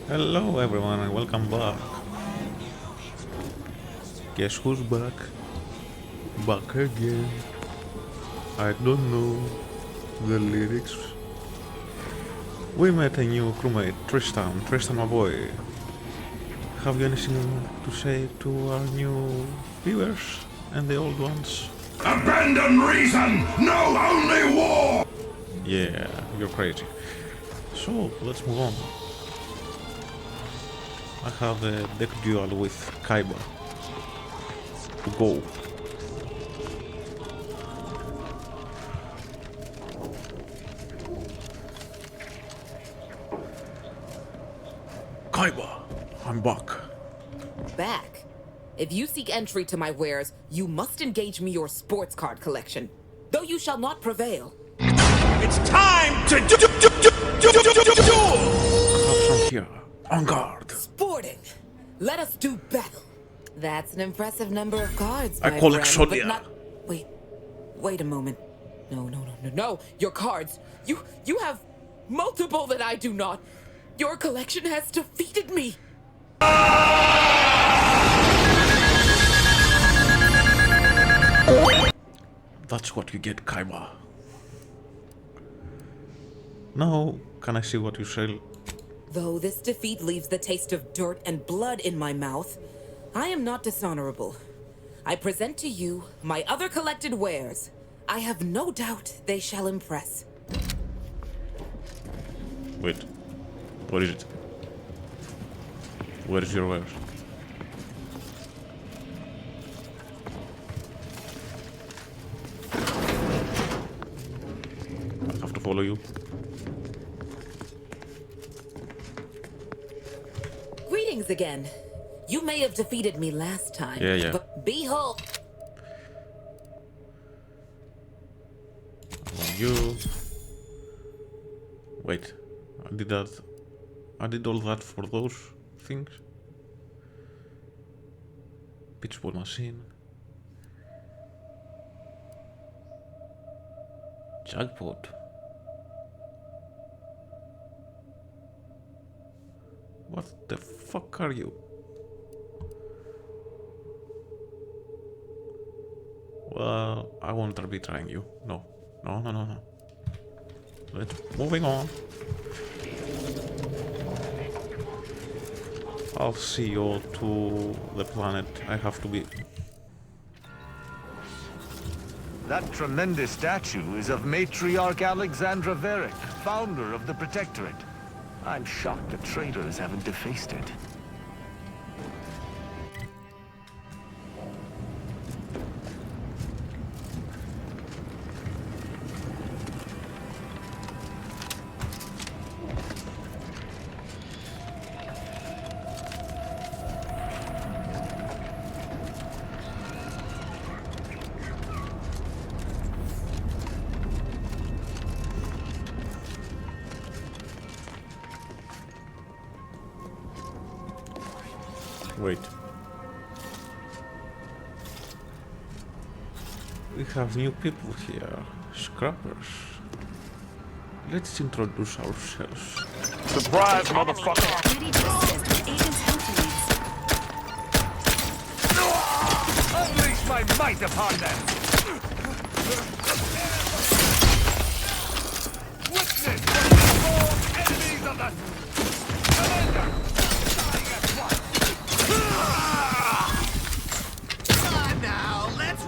Hello everyone and welcome back. Guess who's back? Back again. I don't know the lyrics. We met a new crewmate, Tristan. Tristan, my boy. Have you anything to say to our new viewers and the old ones? Abandon reason! No, only war! Yeah, you're crazy. So, let's move on. I have a deck duel with Kaiba to go. Kaiba, I'm back. Back? If you seek entry to my wares, you must engage me your sports card collection. Though you shall not prevail. It's time to duel! I have some here. On guard. Sporting! Let us do battle. That's an impressive number of cards, I my collect friend, but Sonia. not... Wait a moment. No. Your cards. You have multiple that I do not. Your collection has defeated me. That's what you get, Kaiba. Now, can I see what you sell? Though this defeat leaves the taste of dirt and blood in my mouth, I am not dishonorable. I present to you my other collected wares. I have no doubt they shall impress. Wait, what is it? Where is your wares? I have to follow you. Greetings again. You may have defeated me last time, Yeah. but behold... You. Wait, I did all that for those things? Pitchball machine. Jackpot. What the fuck are you? Well, I won't be trying you. No. Let's moving on. I'll see you to the planet. I have to be. That tremendous statue is of Matriarch Alexandra Varick, founder of the Protectorate. I'm shocked the traitors haven't defaced it. Wait. We have new people here. Scrappers. Let's introduce ourselves. Surprise, motherfucker! Unleash my might upon them! Witness the bold enemies of the Commander! Dying at once! Now, let's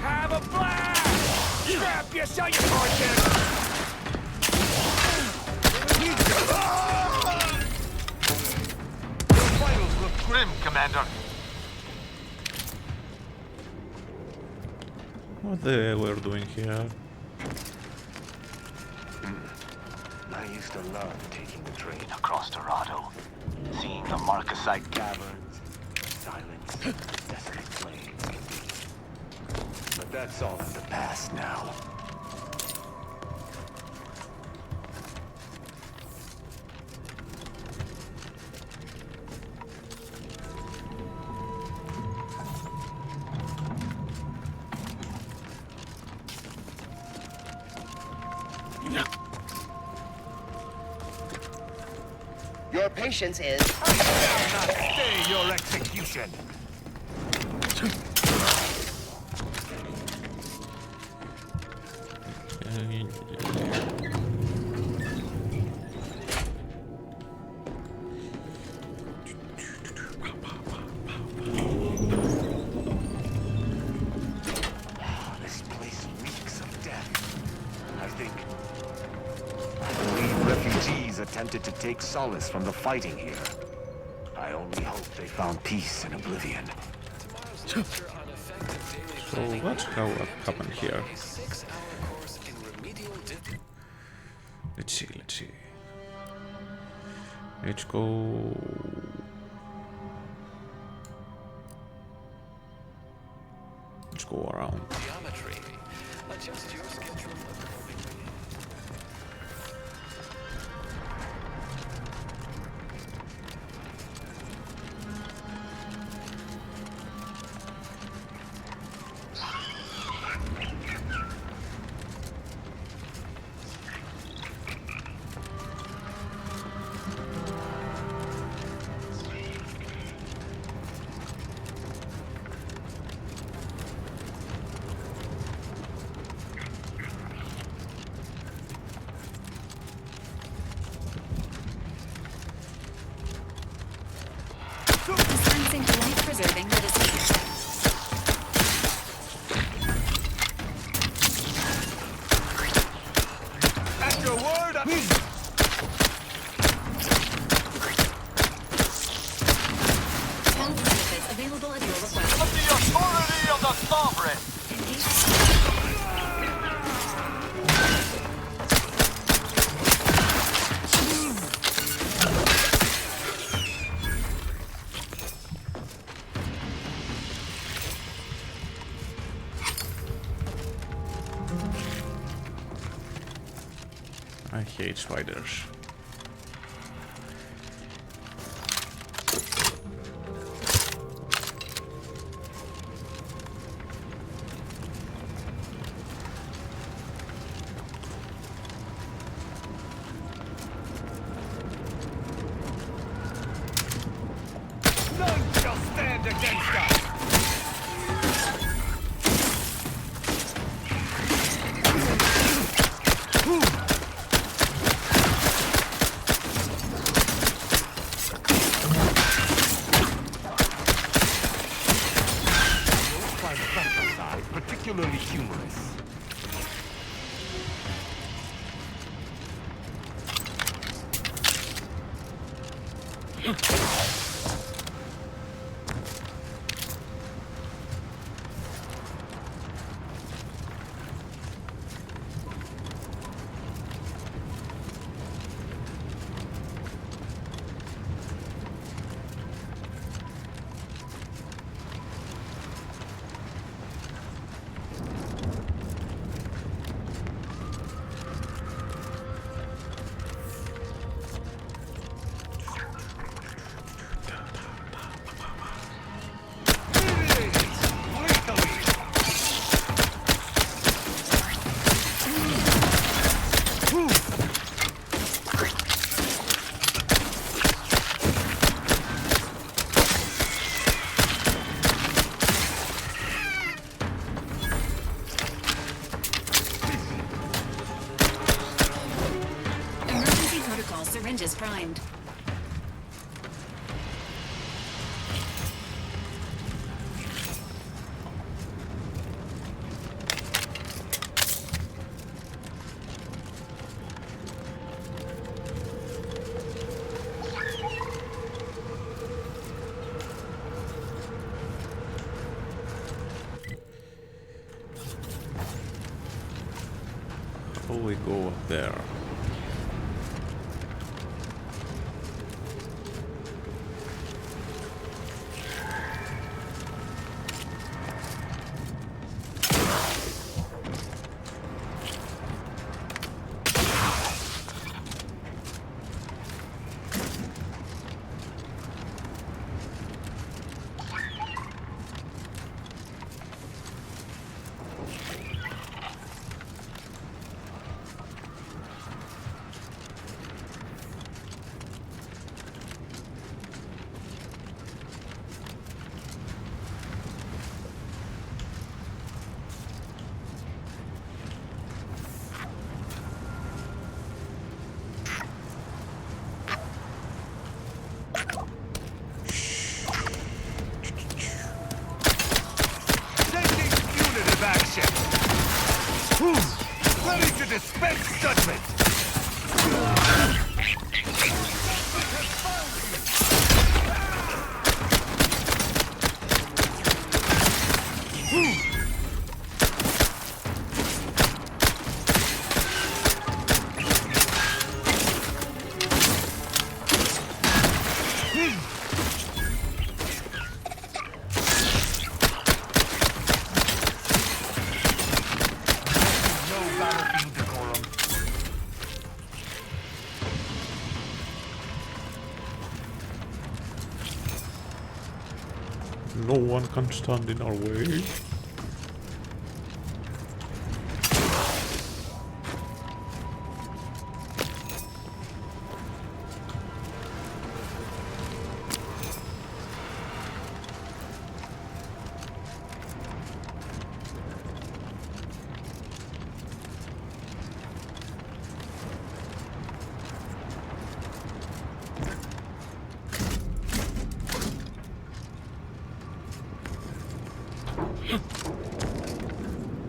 Have a blast! Strap you so you fortune! Your vitals look grim, Commander. What they were doing here? I used to love taking the train across Dorado, seeing the Marcasite caverns, silence, desolate flame. But that's all in the past now. Your patience is... I shall not stay your execution! This place reeks of death. I believe refugees attempted to take solace from the fighting here. I only hope they found peace in oblivion. So what happened here? Let's see. Let's go. Let's go around. Geometry. Adjust your schedule accordingly. Dispensing life-preserving medicine. At your word, Health benefits available at your request. The authority of the sovereign! I hate spiders. none shall stand against us! Particularly humorous. Emergency protocol syringes primed. How do we go up there? to dispense judgment! No one can stand in our way.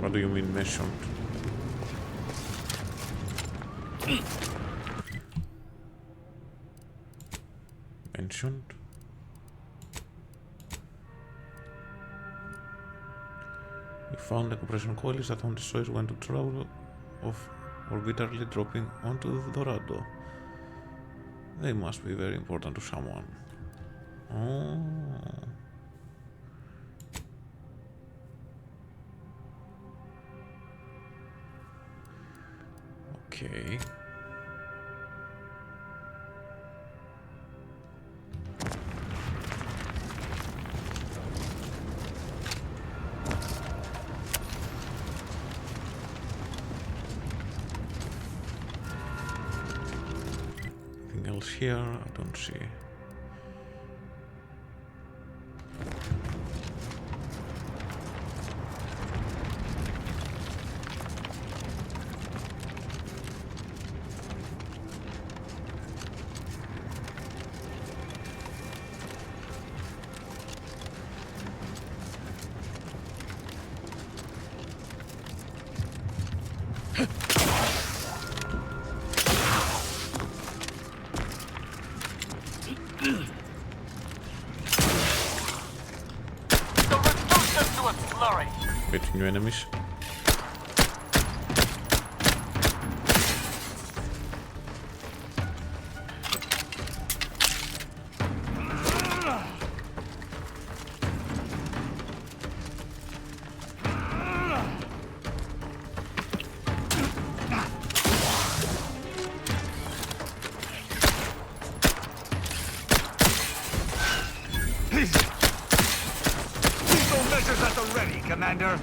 What do you mean mentioned? Mentioned? You found the compression coils that Auntie shows when to travel off orbitally dropping onto the Dorado. They must be very important to someone. Oh. Okay. Anything else here? I don't see. Bit new enemies. Measures at the ready, Commander.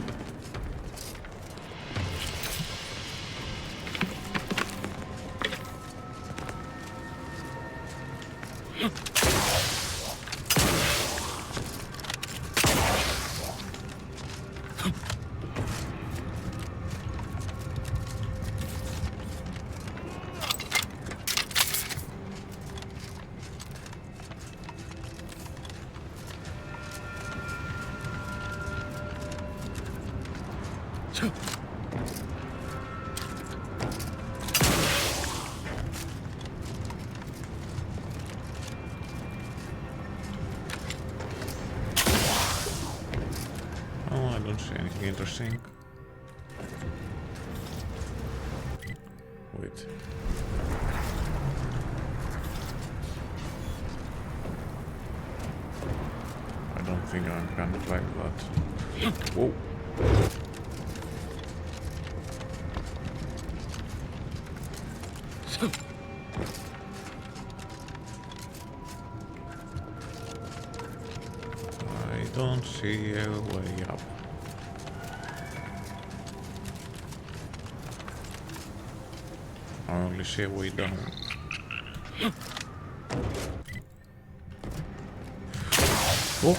Oh, I don't see anything interesting. Wait. I don't think I'm gonna like that. Whoa. I don't see a way up. I only see a way down. Oh!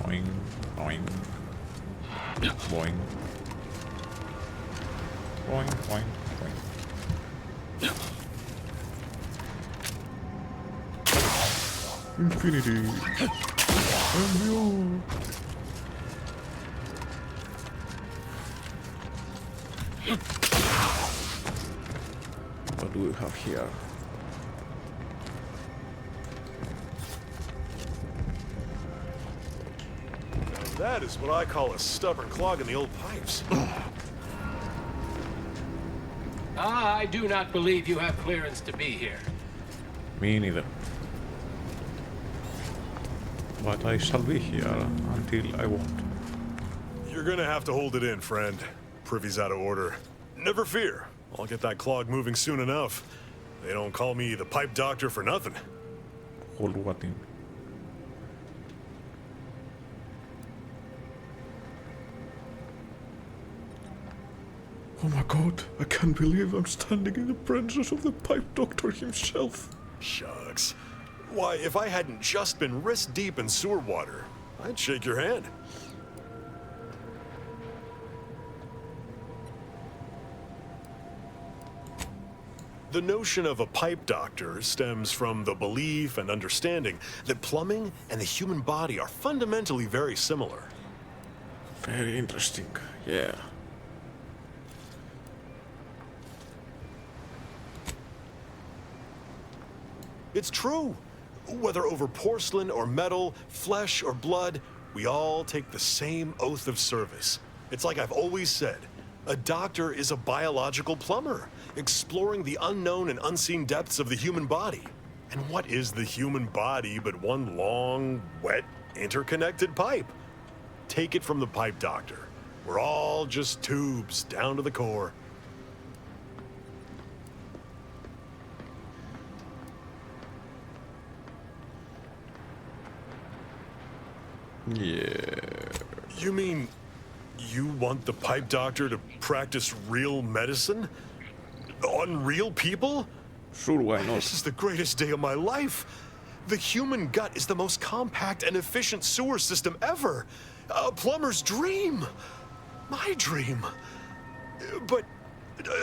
Boing, boing, boing, boing, boing, boing. Infinity. And beyond. What do we have here? That is what I call a stubborn clog in the old pipes. I do not believe you have clearance to be here. Me neither. But I shall be here until I want. You're gonna have to hold it in, friend. Privy's out of order. Never fear. I'll get that clog moving soon enough. They don't call me the pipe doctor for nothing. Hold what in? Oh my god, I can't believe I'm standing in the presence of the pipe doctor himself. Shucks. Why, if I hadn't just been wrist deep in sewer water, I'd shake your hand. The notion of a pipe doctor stems from the belief and understanding that plumbing and the human body are fundamentally very similar. Very interesting, yeah. It's true. Whether over porcelain or metal, flesh or blood, we all take the same oath of service. It's like I've always said, a doctor is a biological plumber, exploring the unknown and unseen depths of the human body. And what is the human body but one long, wet, interconnected pipe? Take it from the pipe doctor. We're all just tubes down to the core. Yeah. You mean you want the pipe doctor to practice real medicine? On real people? Sure, why not? This is the greatest day of my life. The human gut is the most compact and efficient sewer system ever. A plumber's dream. My dream. But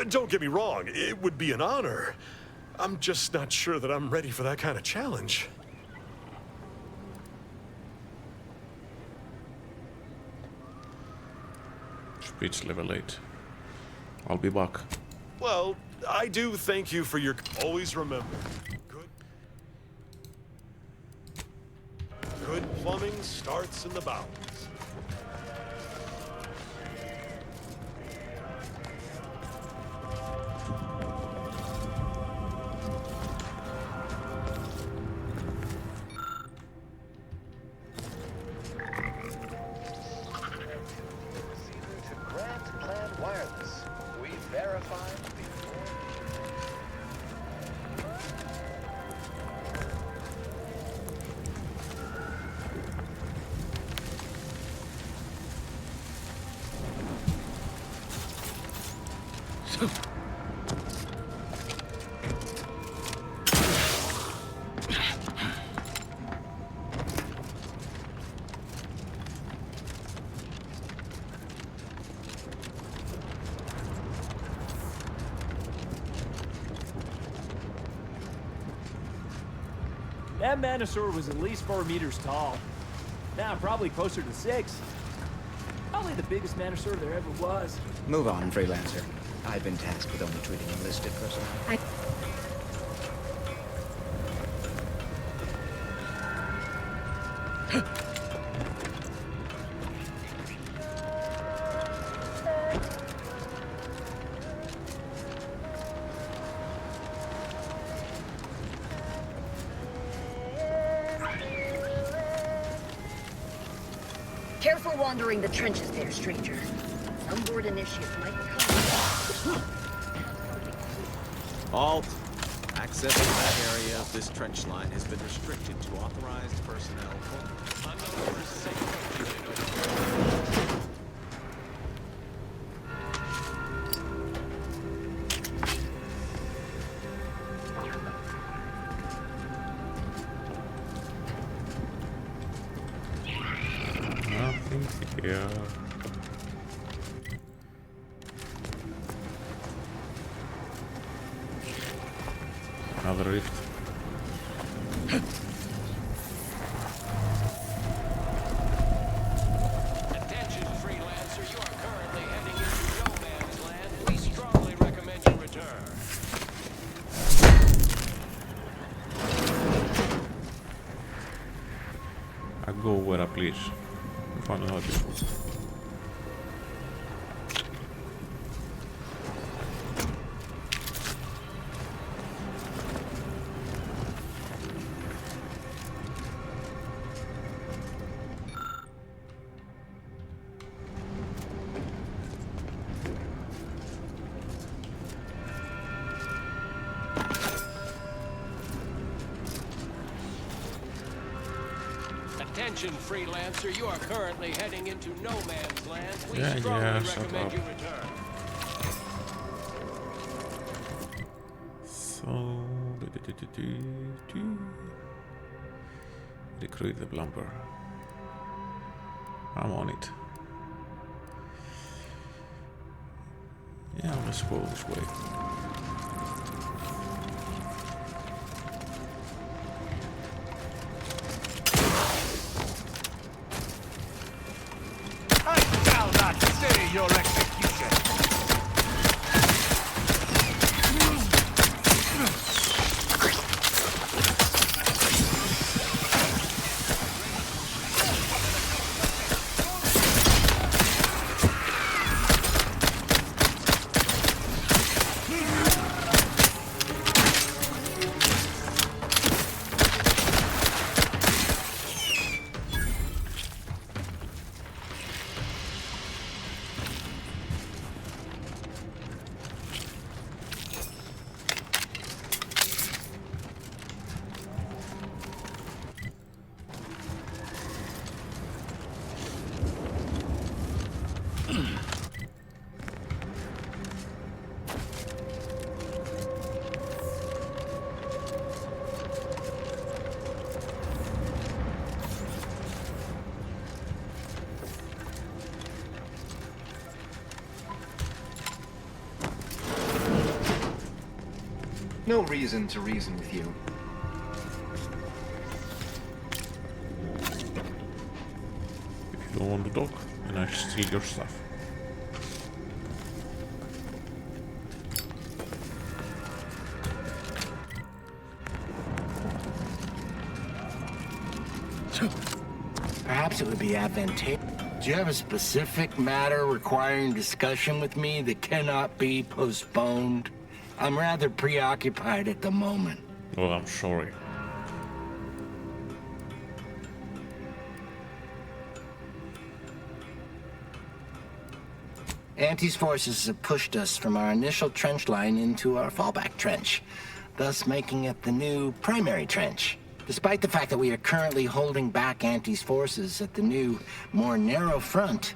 don't get me wrong, it would be an honor. I'm just not sure that I'm ready for that kind of challenge. Speech level 8. I'll be back. Well, I do thank you for your... Always remember, good plumbing starts in the bowels. That Manosaur was at least 4 meters tall. Now probably closer to 6. Probably the biggest Manosaur there ever was. Move on, freelancer. I've been tasked with only treating enlisted personnel. Careful wandering the trenches there, stranger. Some board initiates might come. Halt! Access to that area of this trench line has been restricted to authorized personnel. Unknown for safety. Yeah. Another rift. Attention, freelancer. You are currently heading into no man's land. We strongly recommend you return. I go where I please. Find another people. Attention, freelancer. You are currently heading into no man's land. We Yeah, strongly shut recommend up. you return. So recruit the plumber. I'm on it. Yeah, let's go this way. I shall not stay your execution. No reason to reason with you. If you don't want to talk, then I steal your stuff. Perhaps it would be advantageous. Do you have a specific matter requiring discussion with me that cannot be postponed? I'm rather preoccupied at the moment. Well, I'm sorry. Auntie's forces have pushed us from our initial trench line into our fallback trench, thus making it the new primary trench. Despite the fact that we are currently holding back Auntie's forces at the new, more narrow front,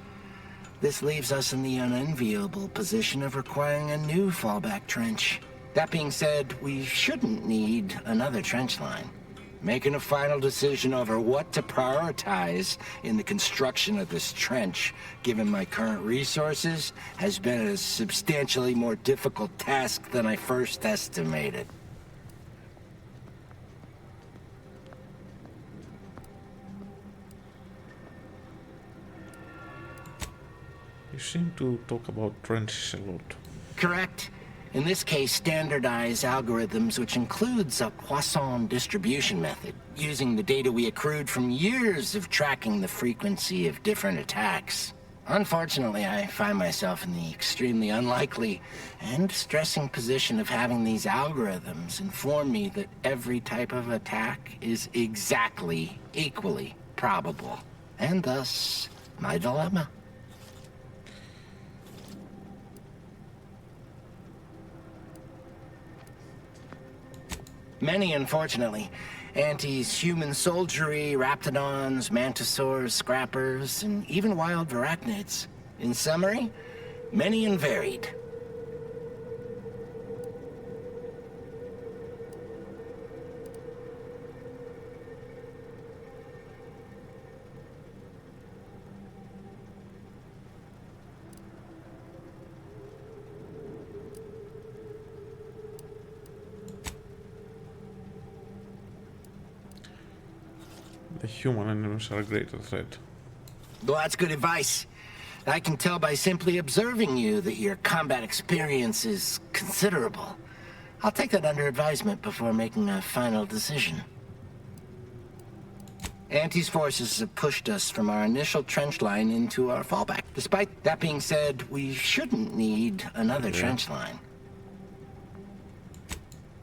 this leaves us in the unenviable position of requiring a new fallback trench. That being said, we shouldn't need another trench line. Making a final decision over what to prioritize in the construction of this trench, given my current resources, has been a substantially more difficult task than I first estimated. You seem to talk about trenches a lot. Correct. In this case, standardized algorithms, which includes a Poisson distribution method, using the data we accrued from years of tracking the frequency of different attacks. Unfortunately, I find myself in the extremely unlikely and distressing position of having these algorithms inform me that every type of attack is exactly equally probable, and thus, my dilemma. Many, unfortunately. Auntie's human soldiery, raptidons, mantisaurs, scrappers, and even wild arachnids. In summary, many and varied. The human enemies are a greater threat. Well, that's good advice. I can tell by simply observing you that your combat experience is considerable. I'll take that under advisement before making a final decision. Auntie's forces have pushed us from our initial trench line into our fallback. Despite that being said, we shouldn't need another trench line.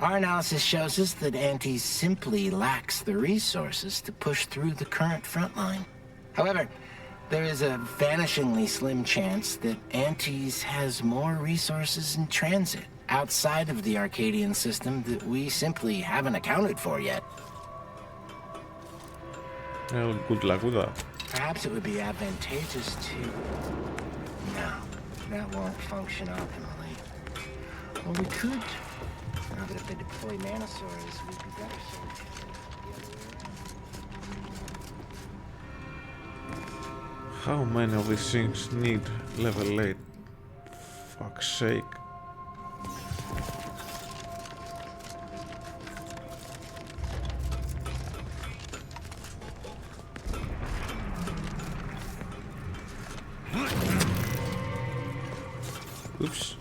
Our analysis shows us that Auntie simply lacks the resources to push through the current front line. However, there is a vanishingly slim chance that Auntie's has more resources in transit outside of the Arcadian system that we simply haven't accounted for yet. Well, good luck with that. Perhaps it would be advantageous to... No, that won't function optimally. Well, we could... Now that if they deploy Manosaurs, we'd be better served. How many of these things need level 8? Fuck's sake. Oops.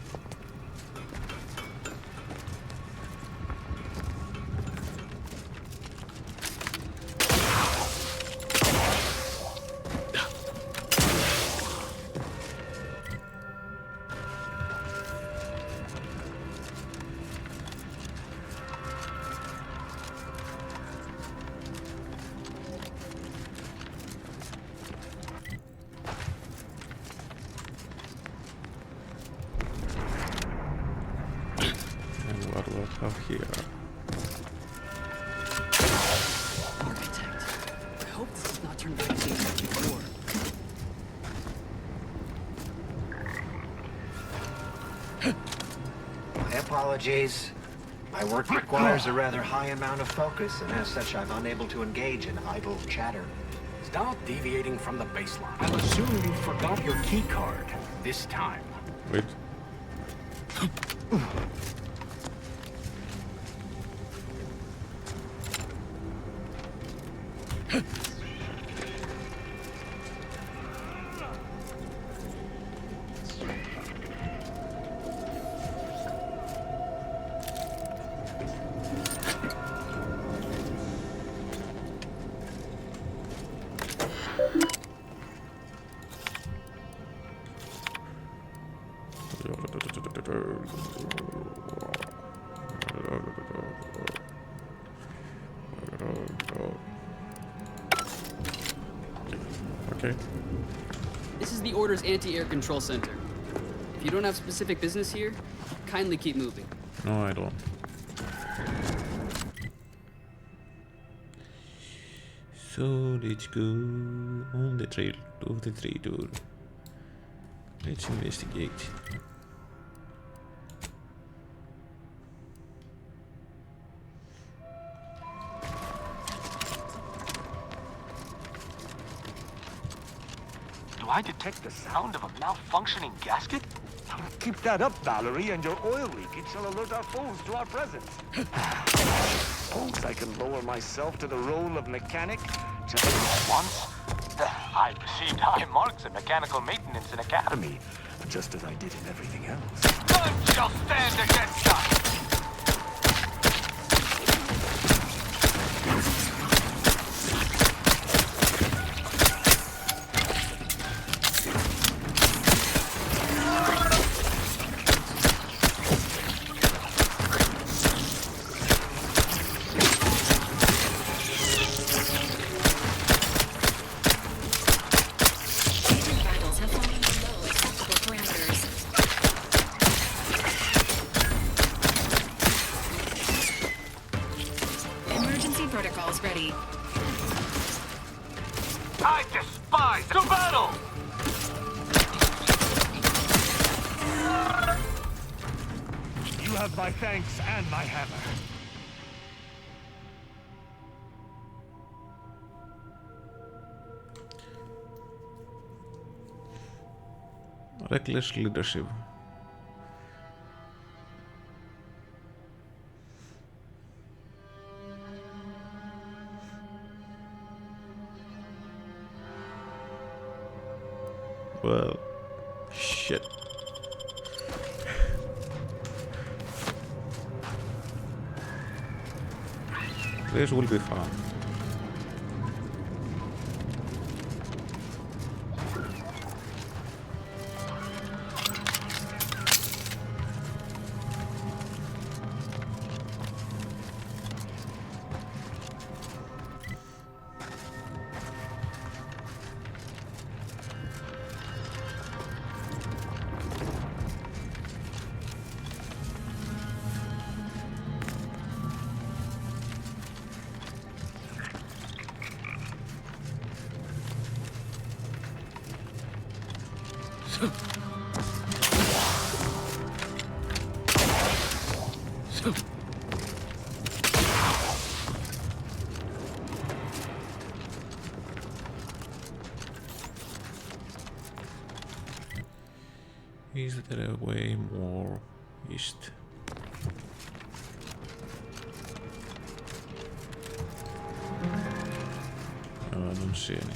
Have here. Architect. I hope this does not turn back to before. My apologies. My work requires a rather high amount of focus, and as such, I'm unable to engage in idle chatter. Stop deviating from the baseline. I'll assume you forgot your key card this time. Wait. Okay. This is the Order's anti-air control center. If you don't have specific business here, kindly keep moving. No, I don't. So let's go on the trail of the traitor. Let's investigate. Do I detect the sound of a malfunctioning gasket? Keep that up, Valerie, and your oil leakage shall alert our foes to our presence. Suppose I can lower myself to the role of mechanic just Once, I received high marks in mechanical maintenance in Academy. just as I did in everything else. None shall stand against us! I despise to battle! You have my thanks and my hammer. Reckless leadership. Well, shit. This will be fun. Is there a way more east? No, I don't see any.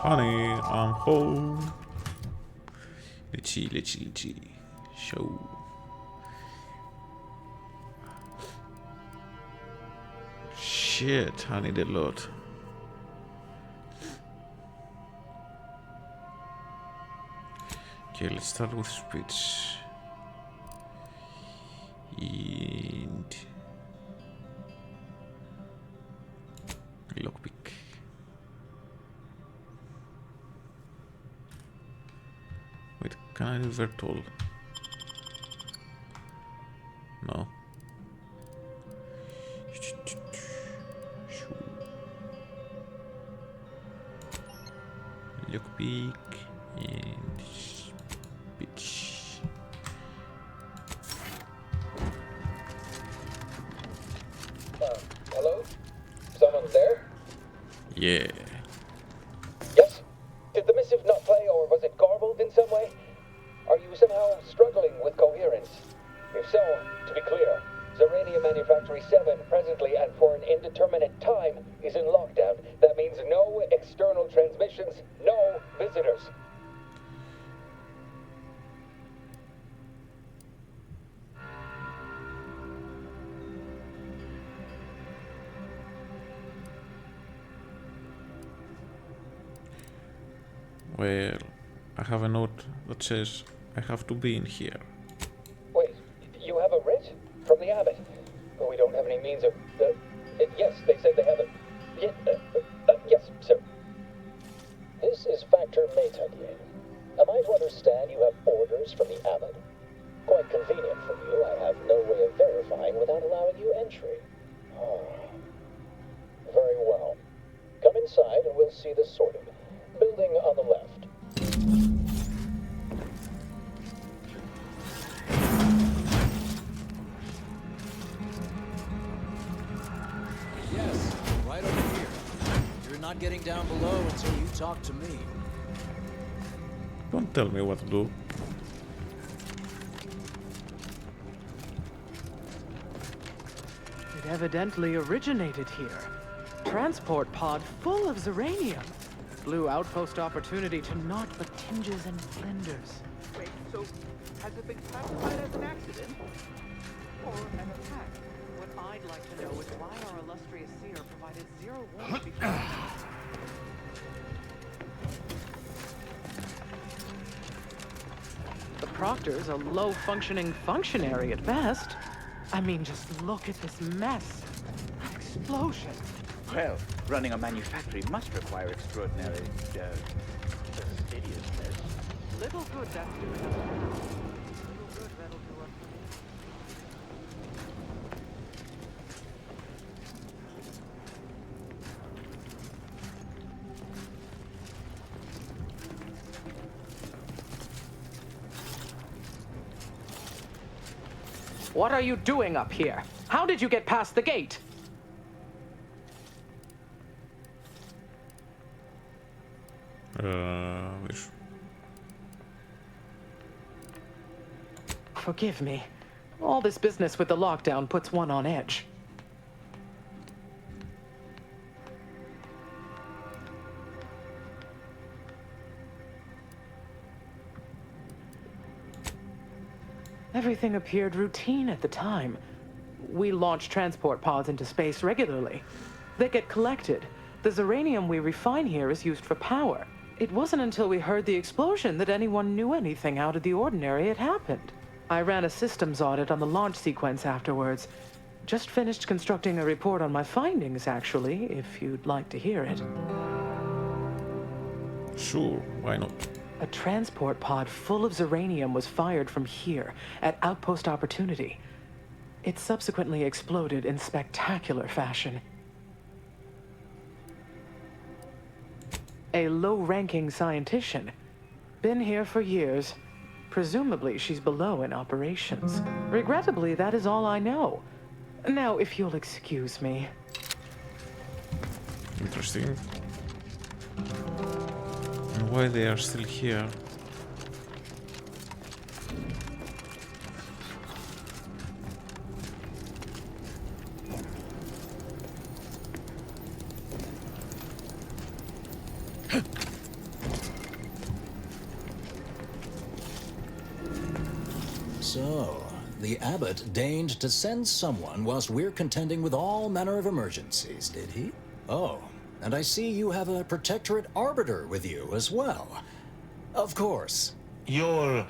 Honey, I'm home. Let's see. Show. Shit, I need a lot. Okay, let's start with speech. And lockpick. Wait, can I do virtual? No. Lockpick and speech. Hello? Someone there? Yeah. Yes? Did the missive not play, or was it garbled in some way? Are you somehow struggling with coherence? If so, to be clear, Zerania Manufactory 7 presently and for an indeterminate time is in lockdown. That means no external transmissions, no visitors. Well, I have a note that says I have to be in here. Wait, you have a writ? From the abbot? We don't have any means of... yes, they said they have a... yes, sir. This is Factor Métayer. Am I to understand you have orders from the abbot? Quite convenient for you. I have no way of verifying without allowing you entry. Oh. Very well. Come inside and we'll see the sorting. Building on the left. Yes, right over here. You're not getting down below until you talk to me. Don't tell me what to do. It evidently originated here. Transport pod full of Zeranium. Blue outpost opportunity to naught but tinges and splendors. Wait, so has it been classified as an accident? Or an attack? What I'd like to know is why our illustrious seer provided zero warning before. The Proctor's a low-functioning functionary at best. I mean, just look at this mess. An explosion. Well, running a manufactory must require extraordinary, fastidiousness. Little good that's doing us now. Little good that'll do us. What are you doing up here? How did you get past the gate? Forgive me. All this business with the lockdown puts one on edge. Everything appeared routine at the time. We launch transport pods into space regularly. They get collected. The Zeranium we refine here is used for power. It wasn't until we heard the explosion that anyone knew anything out of the ordinary had happened. I ran a systems audit on the launch sequence afterwards. Just finished constructing a report on my findings, actually, if you'd like to hear it. Sure, why not? A transport pod full of Zeranium was fired from here, at Outpost Opportunity. It subsequently exploded in spectacular fashion. A low-ranking scientician. Been here for years. Presumably she's below in operations. Regrettably, that is all I know. Now, if you'll excuse me. Interesting. And why they are still here? So, the abbot deigned to send someone whilst we're contending with all manner of emergencies, did he? Oh, and I see you have a Protectorate Arbiter with you as well. Of course. Your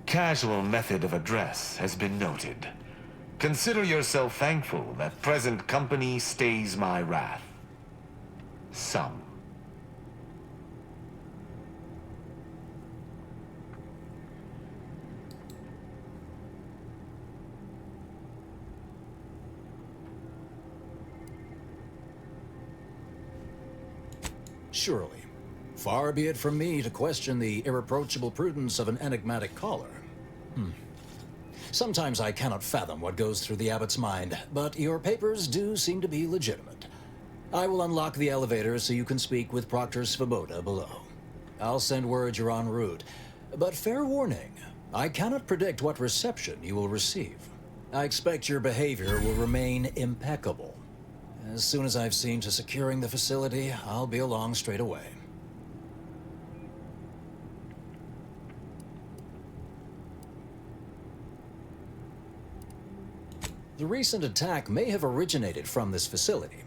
casual method of address has been noted. Consider yourself thankful that present company stays my wrath. Some. Surely. Far be it from me to question the irreproachable prudence of an enigmatic caller. Sometimes I cannot fathom what goes through the abbot's mind, but your papers do seem to be legitimate. I will unlock the elevator so you can speak with Proctor Svoboda below. I'll send word you're en route, but fair warning, I cannot predict what reception you will receive. I expect your behavior will remain impeccable. As soon as I've seen to securing the facility, I'll be along straight away. The recent attack may have originated from this facility,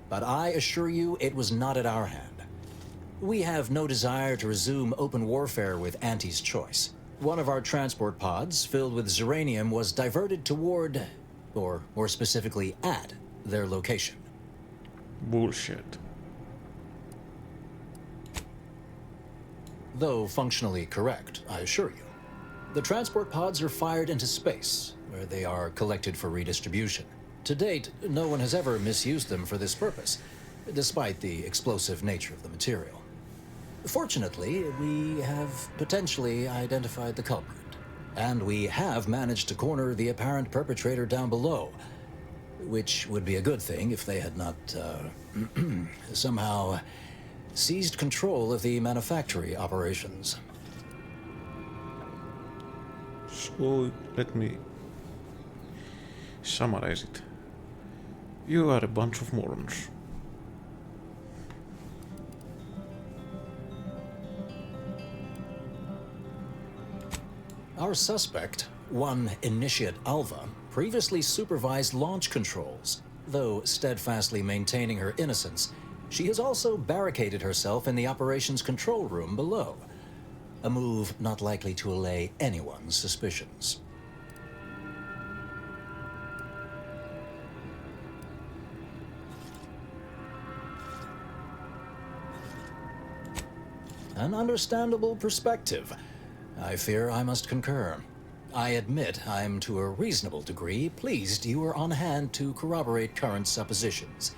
but I assure you it was not at our hand. We have no desire to resume open warfare with Auntie's choice. One of our transport pods, filled with Zeranium, was diverted toward, or more specifically at, their location. Bullshit. Though functionally correct, I assure you. The transport pods are fired into space, where they are collected for redistribution. To date, no one has ever misused them for this purpose, despite the explosive nature of the material. Fortunately, we have potentially identified the culprit, and we have managed to corner the apparent perpetrator down below, which would be a good thing if they had not, somehow seized control of the manufactory operations. So, let me summarize it. You are a bunch of morons. Our suspect, one Initiate Alva, previously supervised launch controls. Though steadfastly maintaining her innocence, she has also barricaded herself in the operations control room below. A move not likely to allay anyone's suspicions. An understandable perspective. I fear I must concur. I admit I'm to a reasonable degree pleased you are on hand to corroborate current suppositions.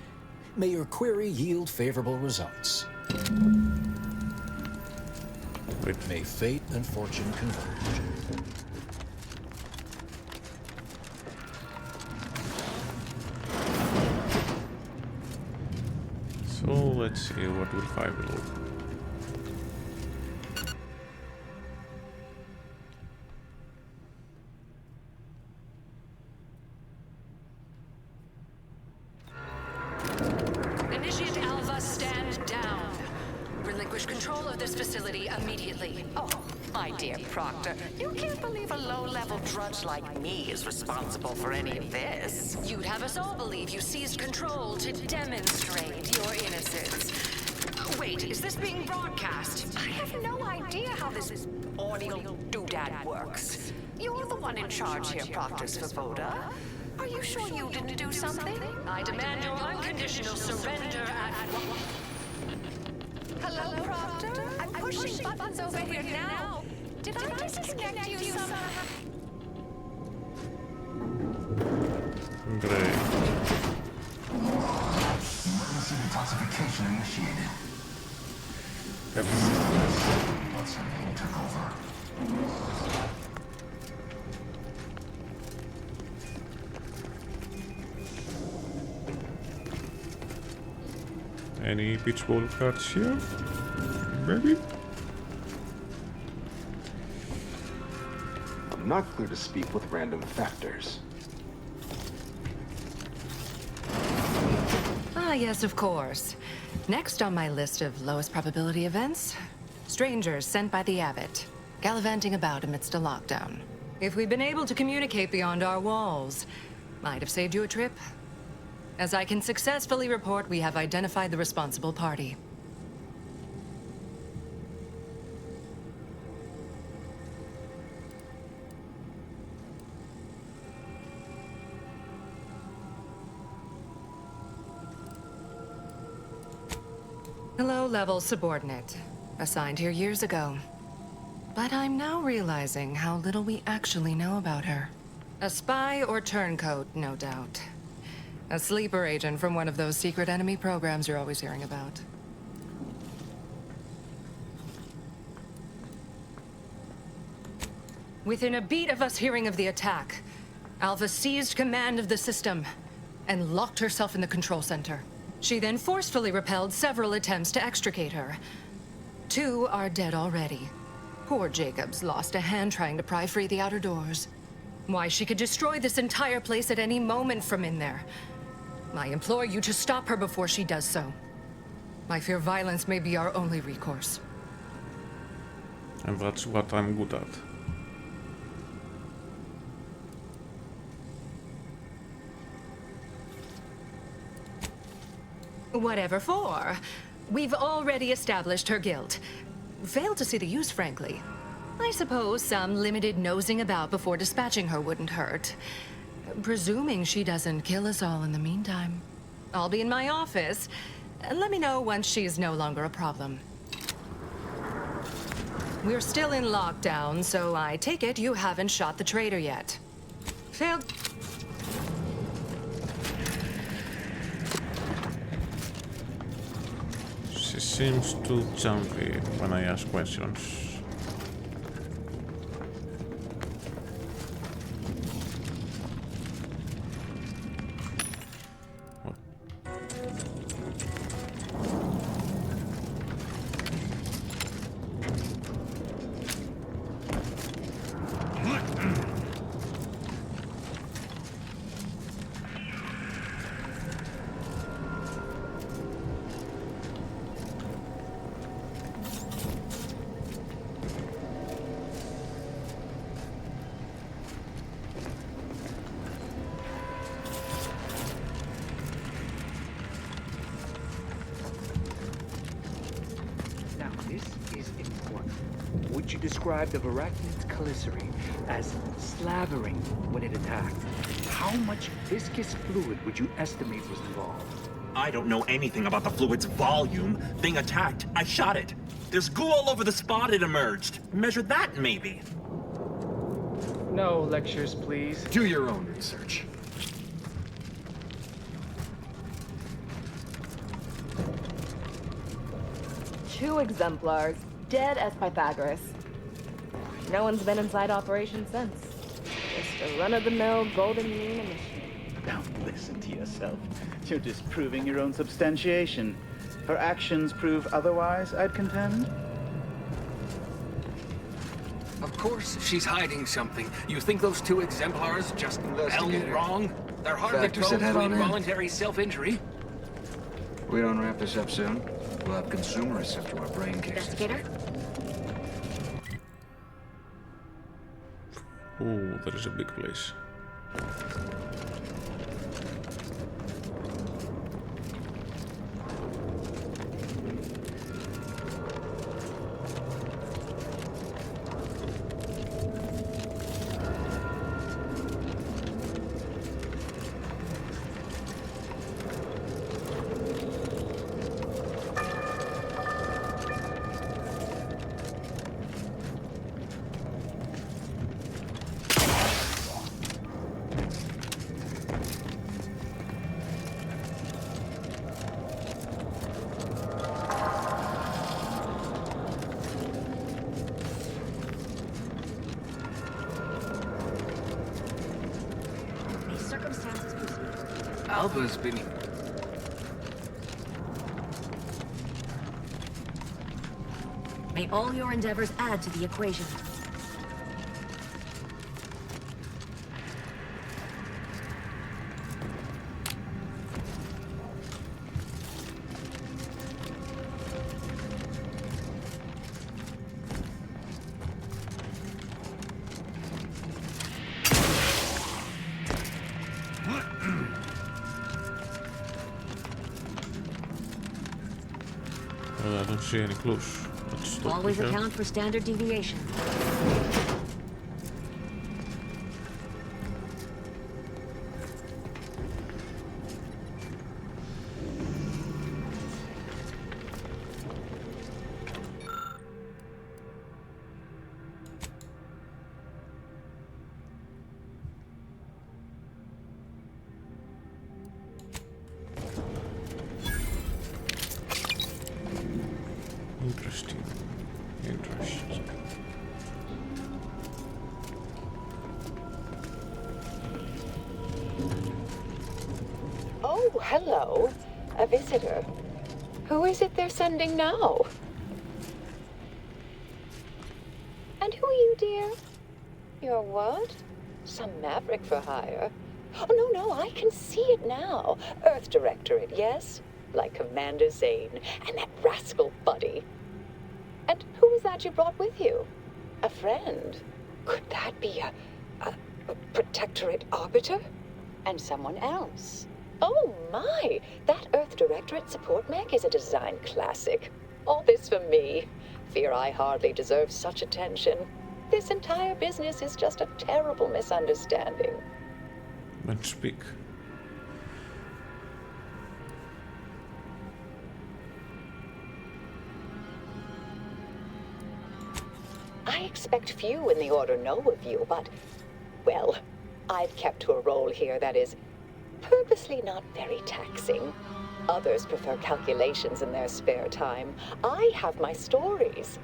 May your query yield favorable results. May fate and fortune converge. So let's see what will 5 below. Initiate Alpha, stand down. Relinquish control of this facility immediately. Oh, my dear Proctor, you can't believe a low-level drudge like me is responsible for any of this. You'd have us all believe you seized control to demonstrate your innocence. Wait, is this being broadcast? I have no idea how this audio doodad works. You're the one in charge here, Proctor Svoboda. Are you sure you didn't do something? I demand your unconditional surrender at... Hello, Proctor? I'm pushing buttons over here now. Did I disconnect you somehow? Great. Emergency detoxification initiated. Once everything took over. Any Pitchball cards here? Maybe? I'm not clear to speak with random factors. Ah, yes, of course. Next on my list of lowest probability events, strangers sent by the Abbot, gallivanting about amidst a lockdown. If we'd been able to communicate beyond our walls, might have saved you a trip. As I can successfully report, we have identified the responsible party. A low-level subordinate, assigned here years ago. But I'm now realizing how little we actually know about her. A spy or turncoat, no doubt. A sleeper agent from one of those secret enemy programs you're always hearing about. Within a beat of us hearing of the attack, Alpha seized command of the system and locked herself in the control center. She then forcefully repelled several attempts to extricate her. 2 are dead already. Poor Jacobs lost a hand trying to pry free the outer doors. Why, she could destroy this entire place at any moment from in there. I implore you to stop her before she does so. I fear violence may be our only recourse. And that's what I'm good at. Whatever for. We've already established her guilt. Failed to see the use, frankly. I suppose some limited nosing about before dispatching her wouldn't hurt. Presuming she doesn't kill us all in the meantime. I'll be in my office. Let me know once she's no longer a problem. We're still in lockdown, so I take it you haven't shot the traitor yet. Failed. She seems too jumpy when I ask questions. Would you describe the Varachid's calicity as slavering when it attacked? How much viscous fluid would you estimate was involved? I don't know anything about the fluid's volume. Thing attacked. I shot it. There's goo all over the spot it emerged. Measure that, maybe. No lectures, please. Do your own research. Two exemplars, dead as Pythagoras. No one's been inside operation since. Just a run-of-the-mill golden mean emission. Don't listen to yourself. You're disproving your own substantiation. Her actions prove otherwise, I'd contend. Of course she's hiding something. You think those two exemplars just held wrong? They're hardly Factors prone that head to on in. involuntary self-injury. We don't wrap this up soon, we'll have consumerists after our brain cases. Investigator? Ooh, that is a big place. Alva's been... May all your endeavors add to the equation. Well, I don't see any clues. Let's stop Always here. account for standard deviation. Interesting. Interesting. Oh, hello. A visitor. Who is it they're sending now? And who are you, dear? You're what? Some maverick for hire? Oh, no, I can see it now. Earth Directorate, yes? Like Commander Zane and that rascal Buddy. And who was that you brought with you? A friend? Could that be a Protectorate Arbiter? And someone else? Oh my! That Earth Directorate support mech is a design classic. All this for me. Fear I hardly deserve such attention. This entire business is just a terrible misunderstanding. Don't speak. I expect few in the Order know of you, but, well, I've kept to a role here that is purposely not very taxing. Others prefer calculations in their spare time. I have my stories.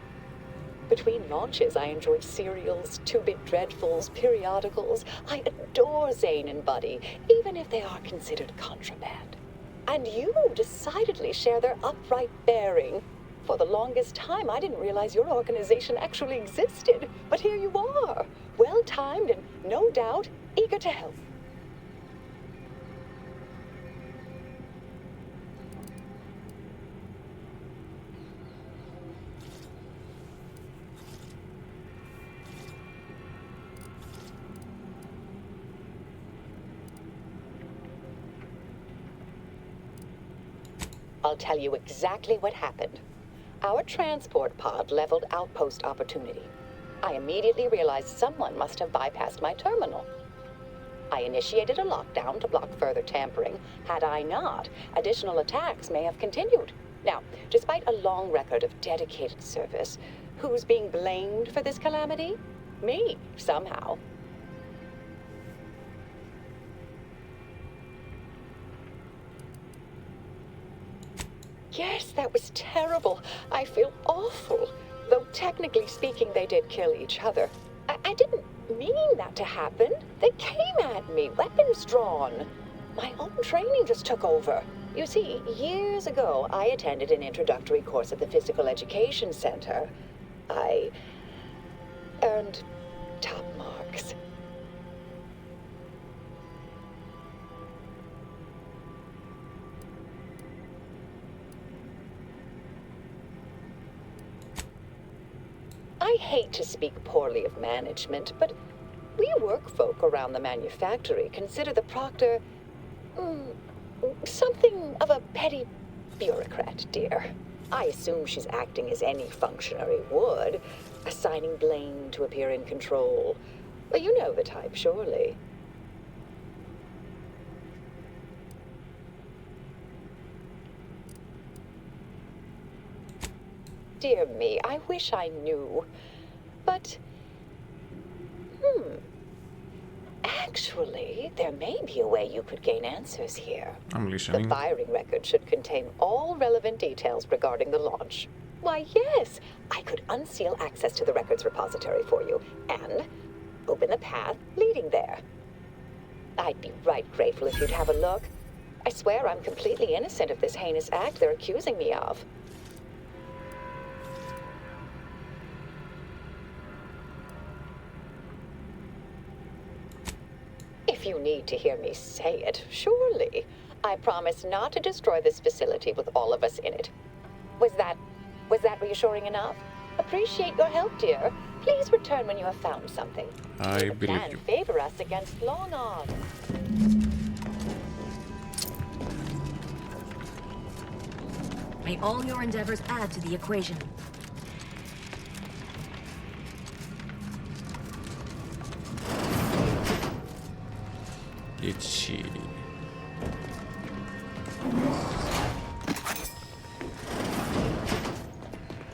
Between launches, I enjoy serials, two-bit dreadfuls, periodicals. I adore Zane and Buddy, even if they are considered contraband. And you decidedly share their upright bearing. For the longest time, I didn't realize your organization actually existed. But here you are, well-timed and, no doubt, eager to help. I'll tell you exactly what happened. Our transport pod leveled outpost opportunity. I immediately realized someone must have bypassed my terminal. I initiated a lockdown to block further tampering. Had I not, additional attacks may have continued. Now, despite a long record of dedicated service, who's being blamed for this calamity? Me, somehow. Yes, that was terrible. I feel awful. Though technically speaking, they did kill each other. I didn't mean that to happen. They came at me, weapons drawn. My own training just took over. You see, years ago, I attended an introductory course at the Physical Education Center. I earned top marks. I hate to speak poorly of management, but we work folk around the manufactory consider the proctor something of a petty bureaucrat, dear. I assume she's acting as any functionary would, assigning blame to appear in control. But you know the type, surely. Dear me, I wish I knew. But, actually, there may be a way you could gain answers here. I'm listening. The firing record should contain all relevant details regarding the launch. Why, yes, I could unseal access to the records repository for you and open the path leading there. I'd be right grateful if you'd have a look. I swear I'm completely innocent of this heinous act they're accusing me of. If you need to hear me say it, surely. I promise not to destroy this facility with all of us in it. Was that reassuring enough? Appreciate your help, dear. Please return when you have found something. I believe And you. favor us against long odds. May all your endeavors add to the equation. Itchy.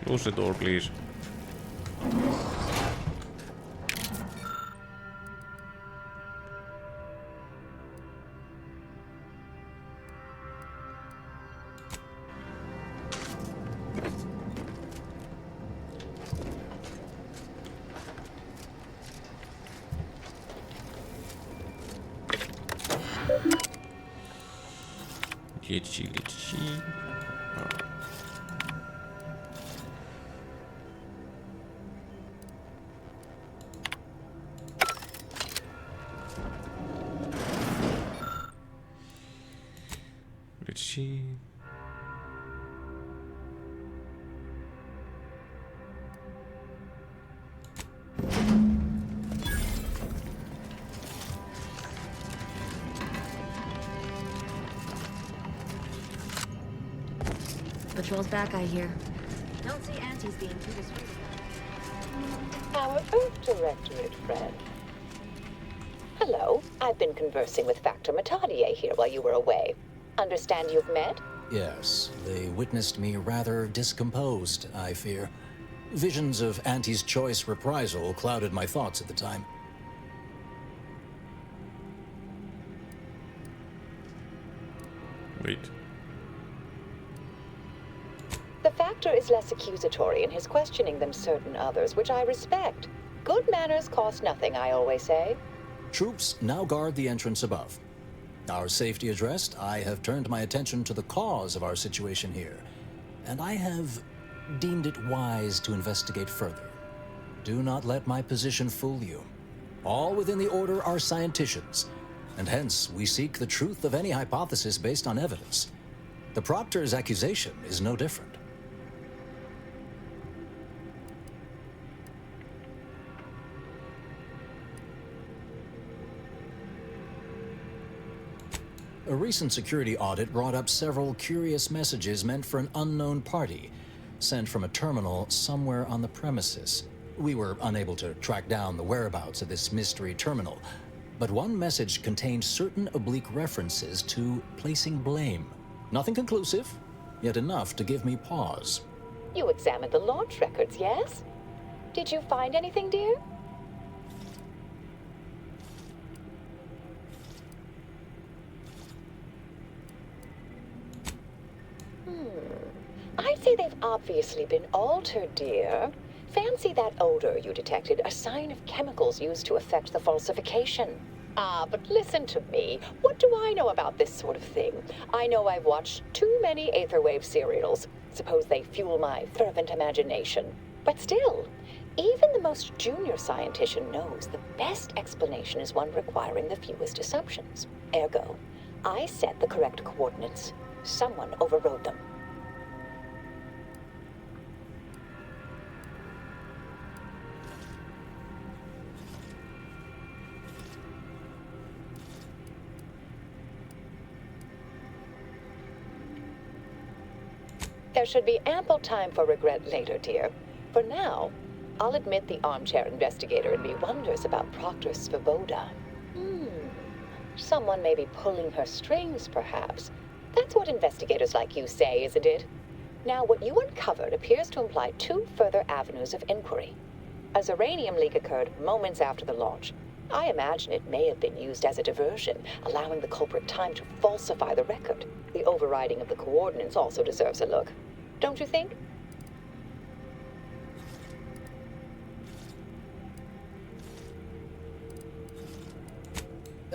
Close the door, please. Itchy. Itchy. patrol's back, I hear. Don't see Auntie's being too dissuaded. Our Earth Directorate friend. Hello. I've been conversing with Factor Matadier here while you were away. Understand you've met? Yes, they witnessed me rather discomposed, I fear. Visions of Auntie's choice reprisal clouded my thoughts at the time. Wait. The Factor is less accusatory in his questioning than certain others, which I respect. Good manners cost nothing, I always say. Troops now guard the entrance above. Our safety addressed, I have turned my attention to the cause of our situation here, and I have deemed it wise to investigate further. Do not let my position fool you. All within the Order are scienticians, and hence we seek the truth of any hypothesis based on evidence. The Proctor's accusation is no different. A recent security audit brought up several curious messages meant for an unknown party, sent from a terminal somewhere on the premises. We were unable to track down the whereabouts of this mystery terminal, but one message contained certain oblique references to placing blame. Nothing conclusive, yet enough to give me pause. You examined the launch records, yes? Did you find anything, dear? I'd say they've obviously been altered, dear. Fancy that odor you detected, a sign of chemicals used to affect the falsification. Ah, but listen to me. What do I know about this sort of thing? I know I've watched too many Aetherwave serials. Suppose they fuel my fervent imagination. But still, even the most junior scientician knows the best explanation is one requiring the fewest assumptions. Ergo, I set the correct coordinates. Someone overrode them. There should be ample time for regret later, dear. For now, I'll admit the armchair investigator in me wonders about Proctor Svoboda. Someone may be pulling her strings, perhaps. That's what investigators like you say, isn't it? Now, what you uncovered appears to imply two further avenues of inquiry. A Zeranium leak occurred moments after the launch. I imagine it may have been used as a diversion, allowing the culprit time to falsify the record. The overriding of the coordinates also deserves a look. Don't you think?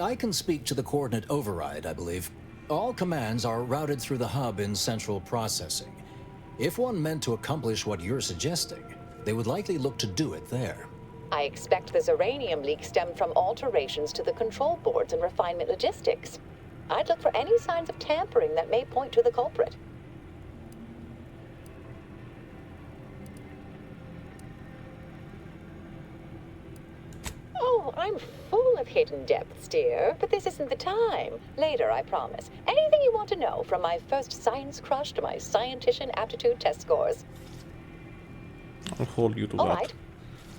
I can speak to the coordinate override, I believe. All commands are routed through the hub in central processing. If one meant to accomplish what you're suggesting, they would likely look to do it there. I expect the Zeranium leak stemmed from alterations to the control boards and refinement logistics. I'd look for any signs of tampering that may point to the culprit. Oh, I'm full of hidden depths, dear, but this isn't the time. Later, I promise. Anything you want to know, from my first science crush to my scientician aptitude test scores. I'll hold you to All that. right.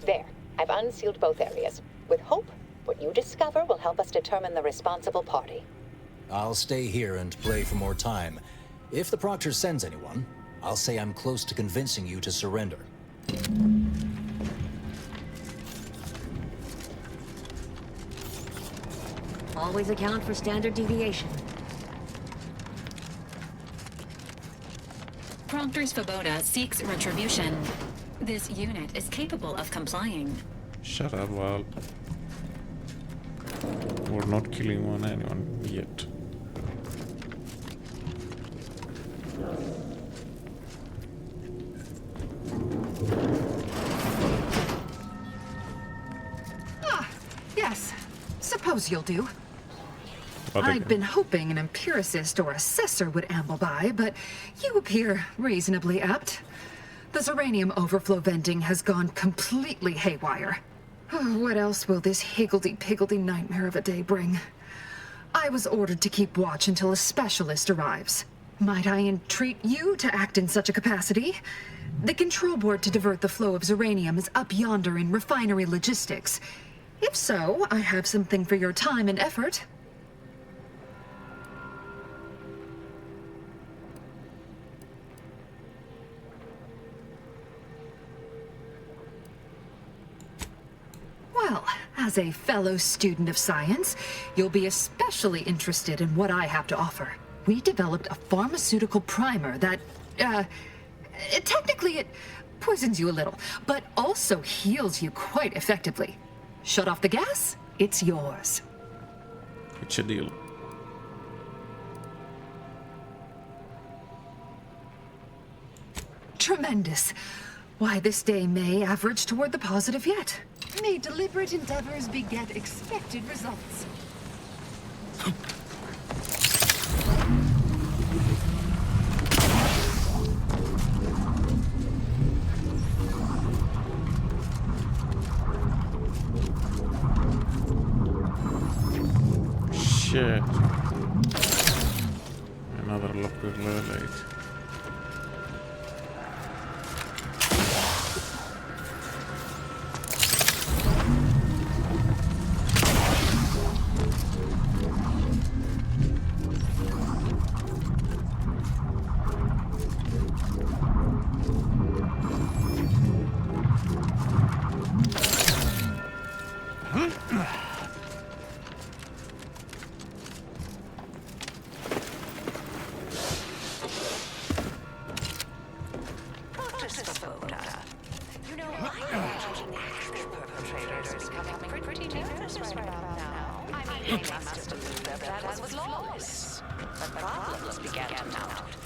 There. I've unsealed both areas. With hope, what you discover will help us determine the responsible party. I'll stay here and play for more time. If the Proctor sends anyone, I'll say I'm close to convincing you to surrender. Always account for standard deviation. Proctor Svoboda seeks retribution. This unit is capable of complying. Shut up, Val. We're not killing anyone yet. Yes. Suppose you'll do. What I'd again? been hoping an empiricist or assessor would amble by, but you appear reasonably apt. The Zeranium overflow venting has gone completely haywire. What else will this higgledy-piggledy nightmare of a day bring? I was ordered to keep watch until a specialist arrives. Might I entreat you to act in such a capacity? The control board to divert the flow of Zeranium is up yonder in refinery logistics. If so, I have something for your time and effort. Well, as a fellow student of science, you'll be especially interested in what I have to offer. We developed a pharmaceutical primer that, technically it poisons you a little, but also heals you quite effectively. Shut off the gas, it's yours. It's a deal. Tremendous. Why, this day may average toward the positive yet. May deliberate endeavors beget expected results. Shit. Another locker late.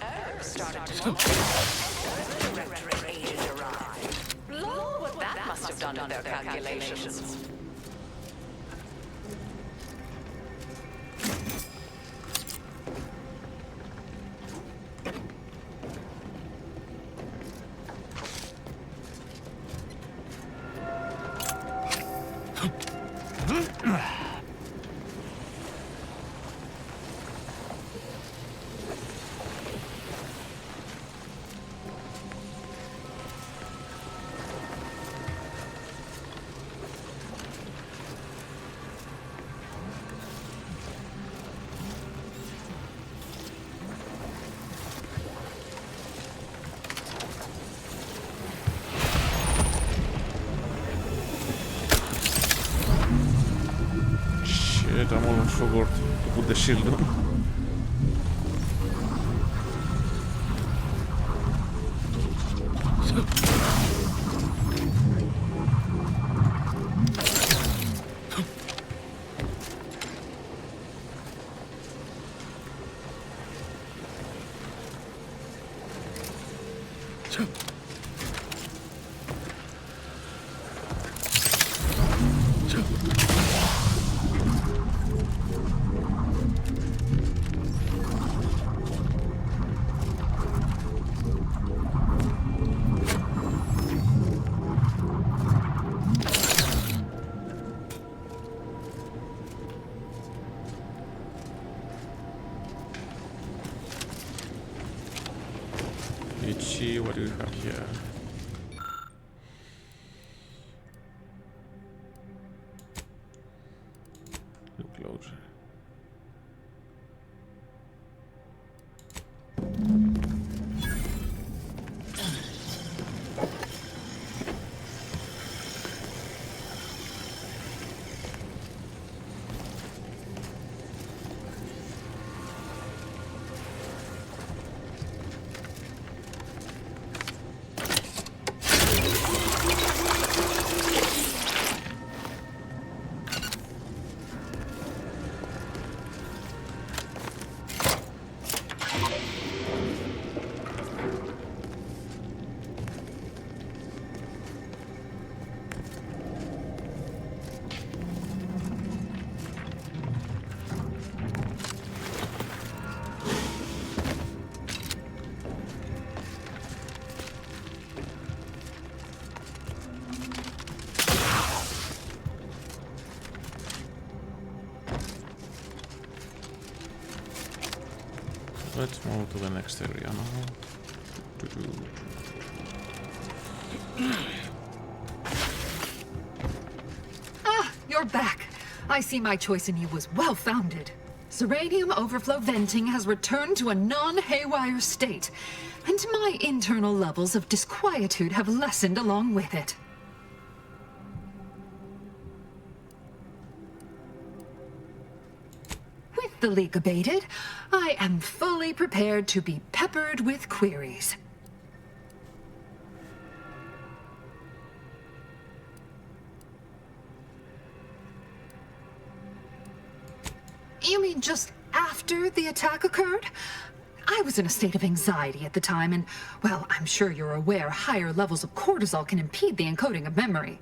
Earth Directorate Agent arrived. Lord, what that must have done in their calculations. Shit, I almost forgot to put the shield on. What do we have here? Look closer. Let's move to the next area now. Ah, you're back. I see my choice in you was well-founded. Zeranium overflow venting has returned to a non-haywire state, and my internal levels of disquietude have lessened along with it. With the leak abated, I am fully prepared to be peppered with queries. You mean just after the attack occurred? I was in a state of anxiety at the time, and, well, I'm sure you're aware higher levels of cortisol can impede the encoding of memory.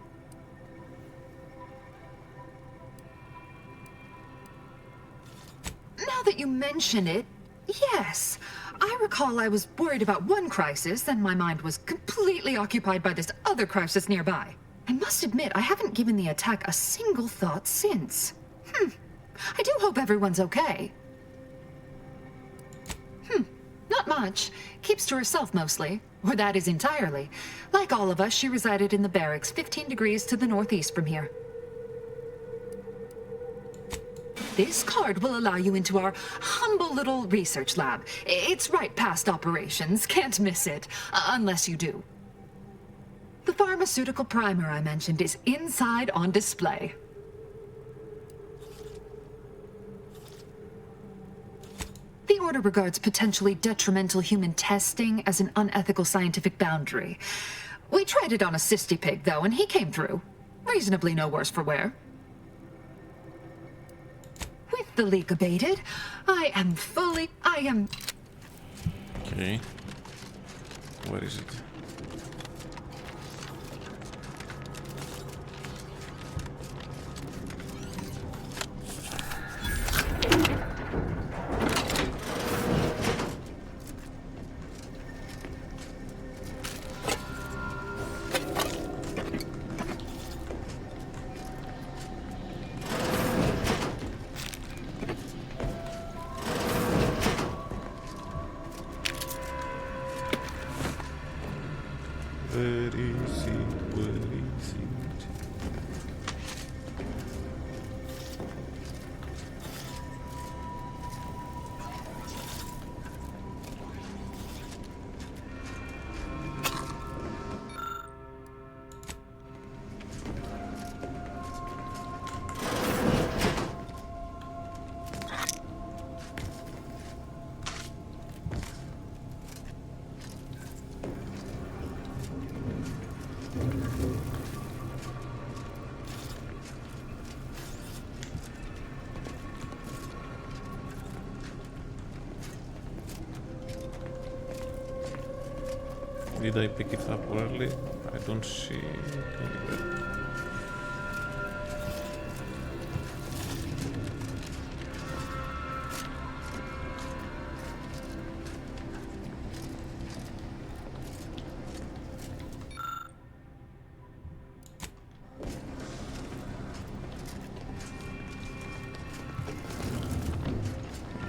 Now that you mention it, yes. I recall I was worried about one crisis, and my mind was completely occupied by this other crisis nearby. I must admit, I haven't given the attack a single thought since. I do hope everyone's okay. Not much. Keeps to herself mostly. Or that is entirely. Like all of us, she resided in the barracks 15 degrees to the northeast from here. This card will allow you into our humble little research lab. It's right past operations. Can't miss it. Unless you do. The pharmaceutical primer I mentioned is inside on display. The Order regards potentially detrimental human testing as an unethical scientific boundary. We tried it on a cysty pig, though, and he came through. Reasonably no worse for wear. With the leak abated, I am... Okay. Where is it? Did I pick it up early? I don't see it anywhere.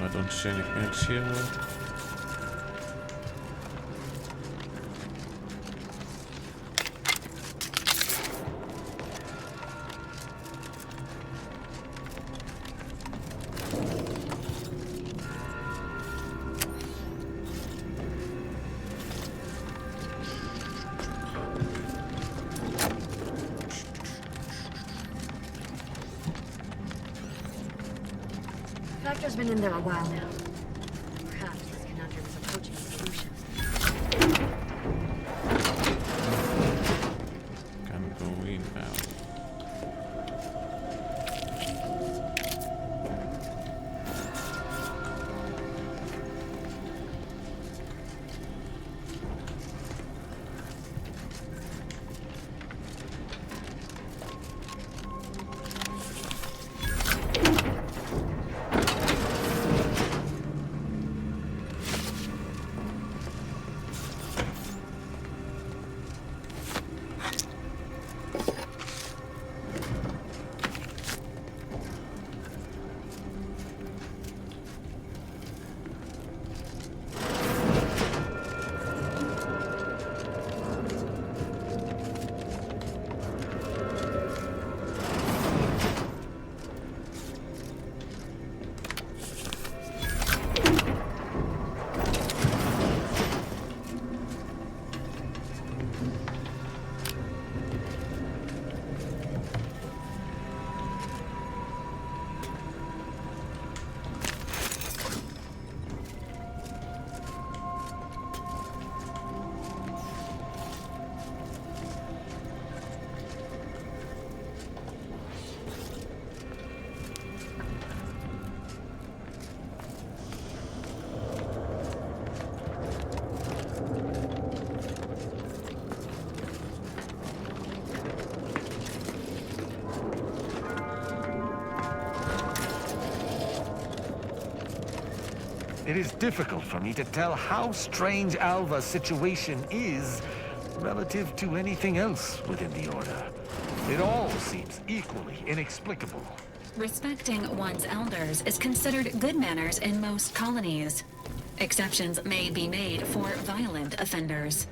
I don't see anything else here. Vector's been in there a while now. Perhaps this conundrum is approaching a solution. Can go in now. It is difficult for me to tell how strange Alva's situation is relative to anything else within the Order. It all seems equally inexplicable. Respecting one's elders is considered good manners in most colonies. Exceptions may be made for violent offenders.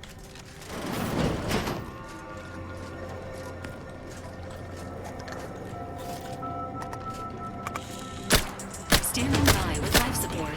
Standing by with life support.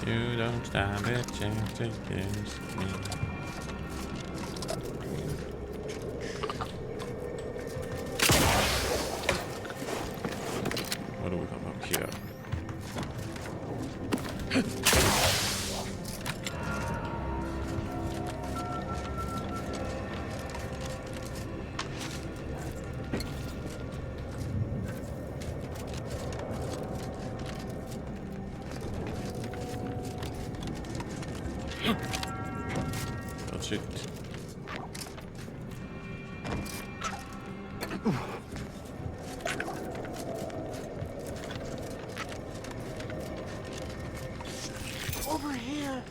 You don't stand a chance against me. What do we have up here? That's it. Over here.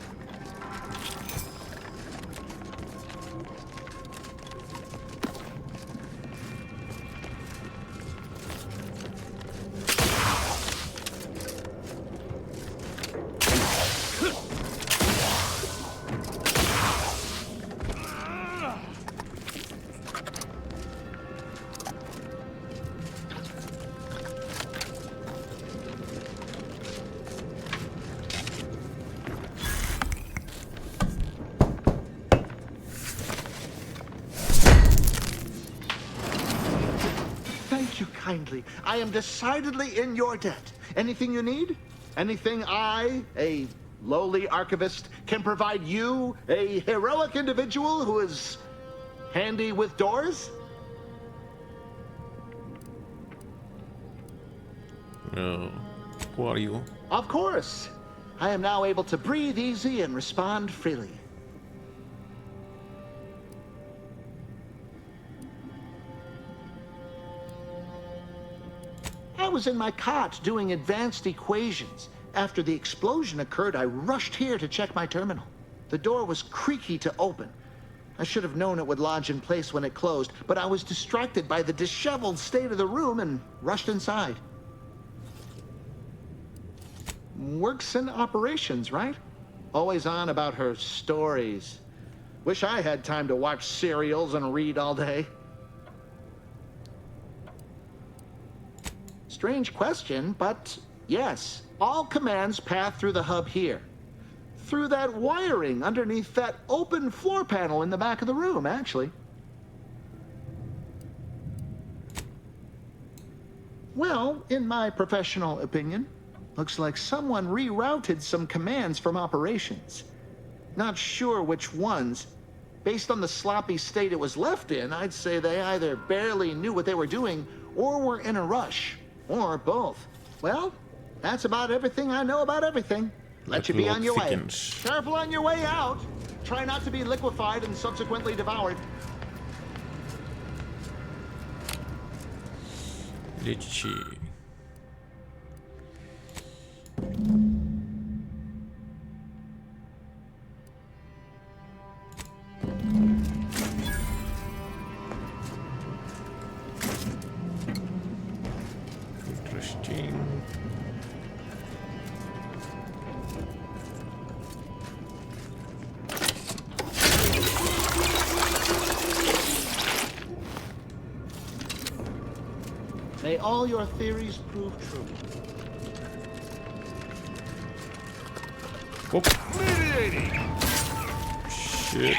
Thank you kindly. I am decidedly in your debt. Anything you need? Anything I, a lowly archivist, can provide you, a heroic individual who is handy with doors? Who are you? Of course. I am now able to breathe easy and respond freely. I was in my cot doing advanced equations. After the explosion occurred, I rushed here to check my terminal. The door was creaky to open. I should have known it would lodge in place when it closed, but I was distracted by the disheveled state of the room and rushed inside. Works in operations, right? Always on about her stories. Wish I had time to watch serials and read all day. Strange question, but yes, all commands pass through the hub here. Through that wiring underneath that open floor panel in the back of the room, actually. Well, in my professional opinion, looks like someone rerouted some commands from operations. Not sure which ones. Based on the sloppy state it was left in, I'd say they either barely knew what they were doing or were in a rush. Or both. Well, that's about everything I know about everything. Let you be on your way. Careful on your way out. Try not to be liquefied and subsequently devoured. Let's see. Interesting. May all your theories prove true. Whoop. Mediating! Shit.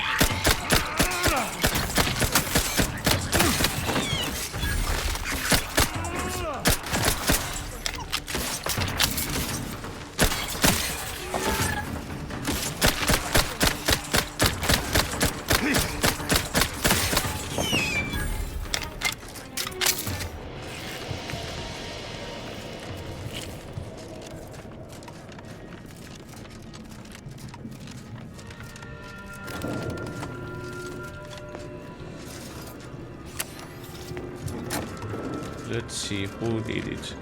Let's see who did it.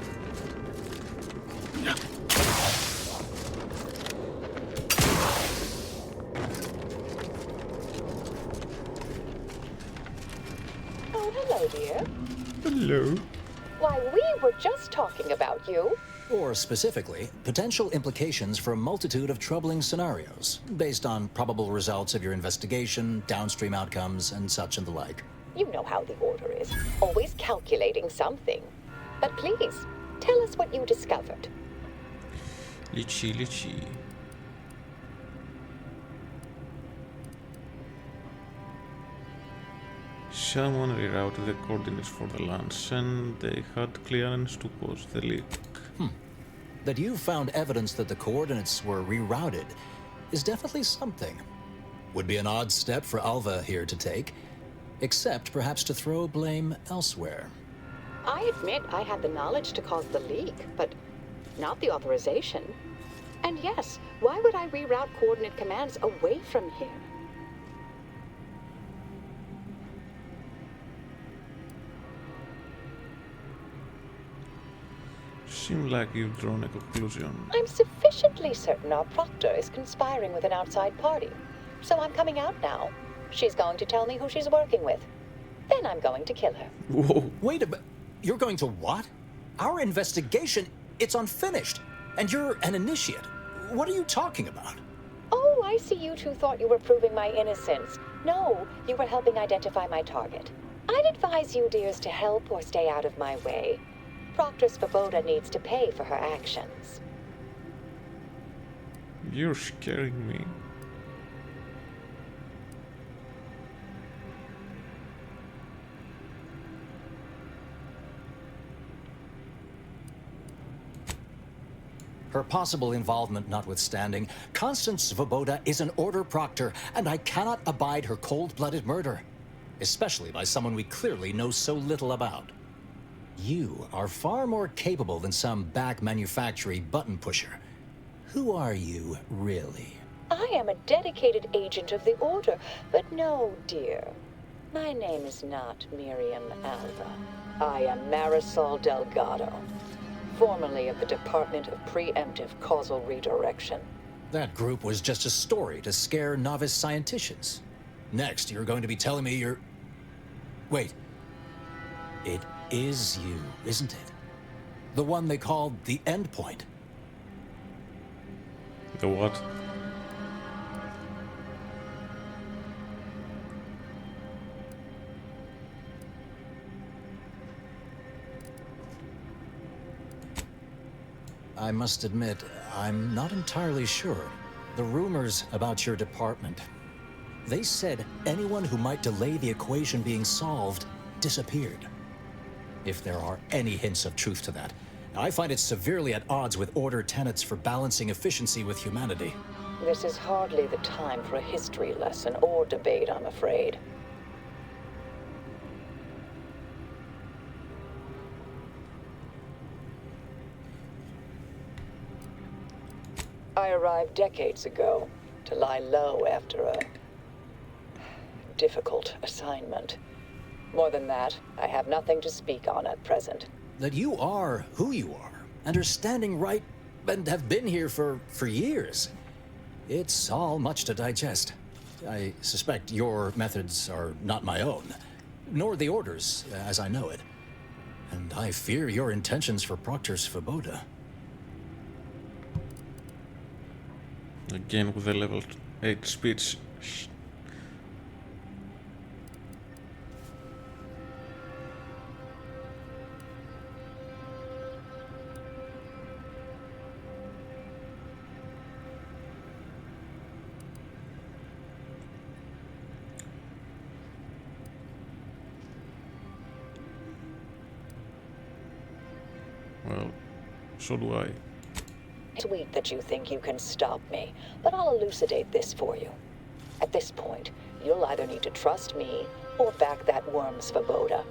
Oh, hello, dear. Hello. Why, we were just talking about you. Or specifically, potential implications for a multitude of troubling scenarios, based on probable results of your investigation, downstream outcomes, and such and the like. You know how the Order is. Always calculating something. But please, tell us what you discovered. Litchi. Someone rerouted the coordinates for the launch and they had clearance to cause the leak. That you found evidence that the coordinates were rerouted is definitely something. Would be an odd step for Alva here to take, except perhaps to throw blame elsewhere. I admit I had the knowledge to cause the leak, but not the authorization. And yes, why would I reroute coordinate commands away from here? Seems like you've drawn a conclusion. I'm sufficiently certain our proctor is conspiring with an outside party. So I'm coming out now. She's going to tell me who she's working with. Then I'm going to kill her. Whoa. Wait a minute. You're going to what? Our investigation, it's unfinished. And you're an initiate. What are you talking about? Oh, I see you two thought you were proving my innocence. No, you were helping identify my target. I'd advise you dears to help or stay out of my way. Proctor Svoboda needs to pay for her actions. You're scaring me. Her possible involvement notwithstanding, Constance Svoboda is an Order Proctor, and I cannot abide her cold-blooded murder. Especially by someone we clearly know so little about. You are far more capable than some back manufacturing button pusher. Who are you, really? I am a dedicated agent of the Order, but no, dear. My name is not Miriam Alva. I am Marisol Delgado, formerly of the Department of Preemptive Causal Redirection. That group was just a story to scare novice scienticians. Next, you're going to be telling me you're... Wait. It is you, isn't it? The one they called the Endpoint. The what? I must admit, I'm not entirely sure. The rumors about your department. They said anyone who might delay the equation being solved disappeared. If there are any hints of truth to that, I find it severely at odds with Order tenets for balancing efficiency with humanity. This is hardly the time for a history lesson or debate, I'm afraid. I arrived decades ago to lie low after a difficult assignment. More than that, I have nothing to speak on at present. That you are who you are, and are standing right, and have been here for years. It's all much to digest. I suspect your methods are not my own, nor the Order's, as I know it. And I fear your intentions for Proctor Svoboda. Again with the level 8 speech. Well, so do I. Sweet that you think you can stop me, but I'll elucidate this for you. At this point, you'll either need to trust me or back that worm Svoboda.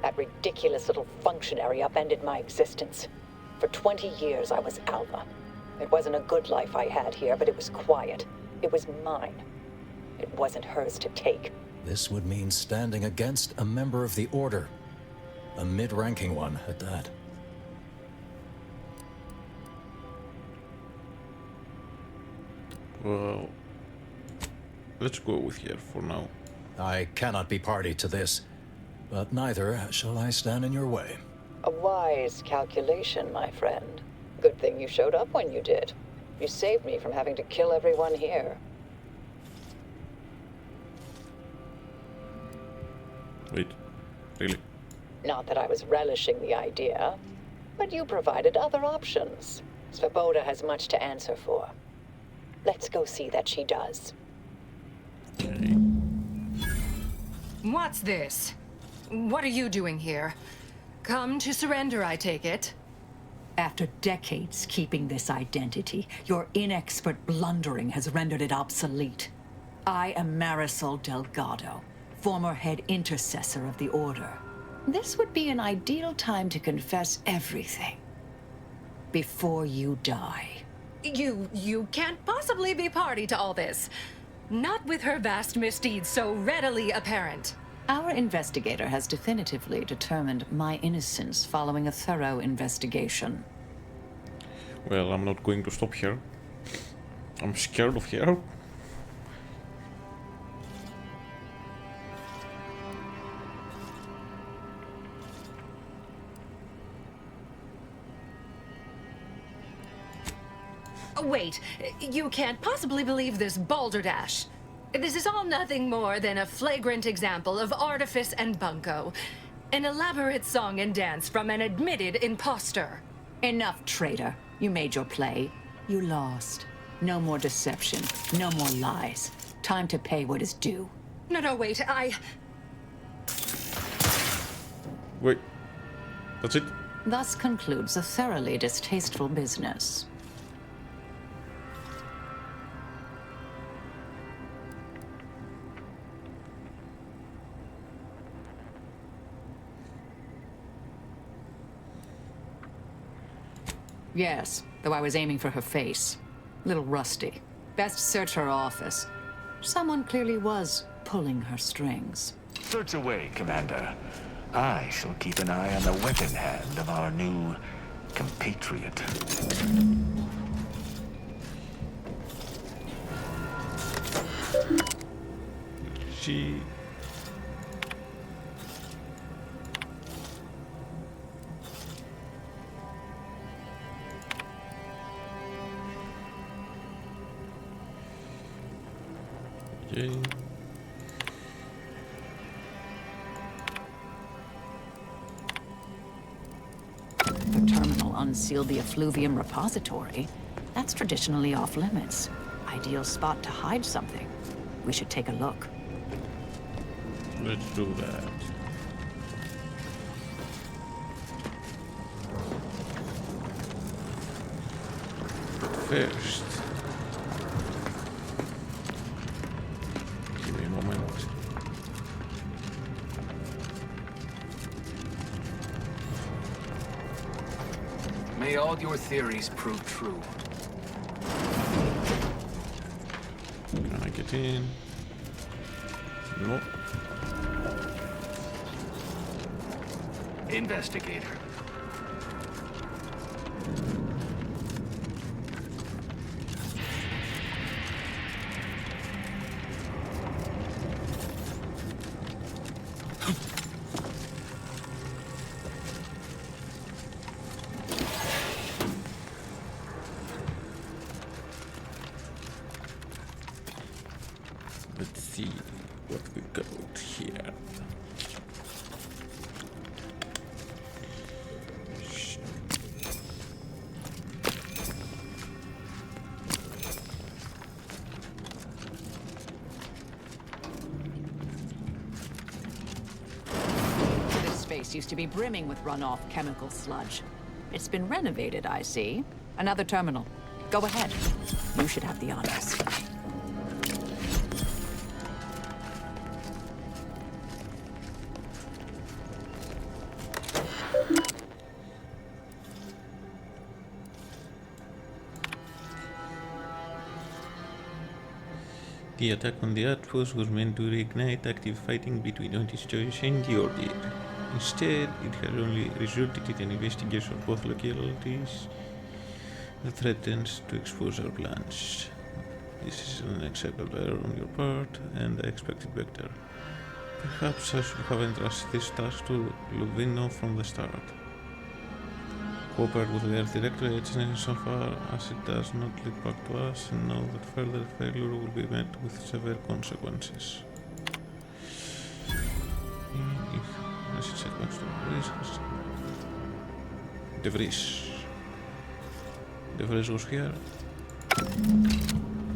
That ridiculous little functionary upended my existence. For 20 years, I was Alpha. It wasn't a good life I had here, but it was quiet. It was mine. It wasn't hers to take. This would mean standing against a member of the Order. A mid-ranking one, at that. Well, let's go with here for now. I cannot be party to this, but neither shall I stand in your way. A wise calculation, my friend. Good thing you showed up when you did. You saved me from having to kill everyone here. Wait, really? Not that I was relishing the idea, but you provided other options. Svoboda has much to answer for. Let's go see that she does. Okay. What's this? What are you doing here? Come to surrender, I take it? After decades keeping this identity, your inexpert blundering has rendered it obsolete. I am Marisol Delgado, former head intercessor of the Order. This would be an ideal time to confess everything. Before you die. You can't possibly be party to all this. Not with her vast misdeeds so readily apparent. Our investigator has definitively determined my innocence following a thorough investigation. Well, I'm not going to stop here. I'm scared of her. Wait, you can't possibly believe this balderdash. This is all nothing more than a flagrant example of artifice and bunco. An elaborate song and dance from an admitted imposter. Enough, traitor. You made your play. You lost. No more deception. No more lies. Time to pay what is due. No, wait, Wait. That's it? Thus concludes a thoroughly distasteful business. Yes, though I was aiming for her face. Little rusty. Best search her office. Someone clearly was pulling her strings. Search away, Commander. I shall keep an eye on the weapon hand of our new compatriot. She... Okay. The terminal unsealed the effluvium repository. That's traditionally off limits. Ideal spot to hide something. We should take a look. Let's do that. First, give me a moment. May all your theories prove true. Can I get in? No. Investigator. Let's see what we got here. This space used to be brimming with runoff chemical sludge. It's been renovated, I see. Another terminal. Go ahead. You should have the honors. The attack on the outpost was meant to reignite active fighting between Auntie's choice and the Order. Instead, it has only resulted in an investigation of both localities that threatens to expose our plans. This is an unacceptable error on your part, and I expected better. Perhaps I should have entrusted this task to Lovino from the start. Cooperate with the Earth Directorate Agent so far as it does not lead back to us, and know that further failure will be met with severe consequences. De Vries. De Vries was here.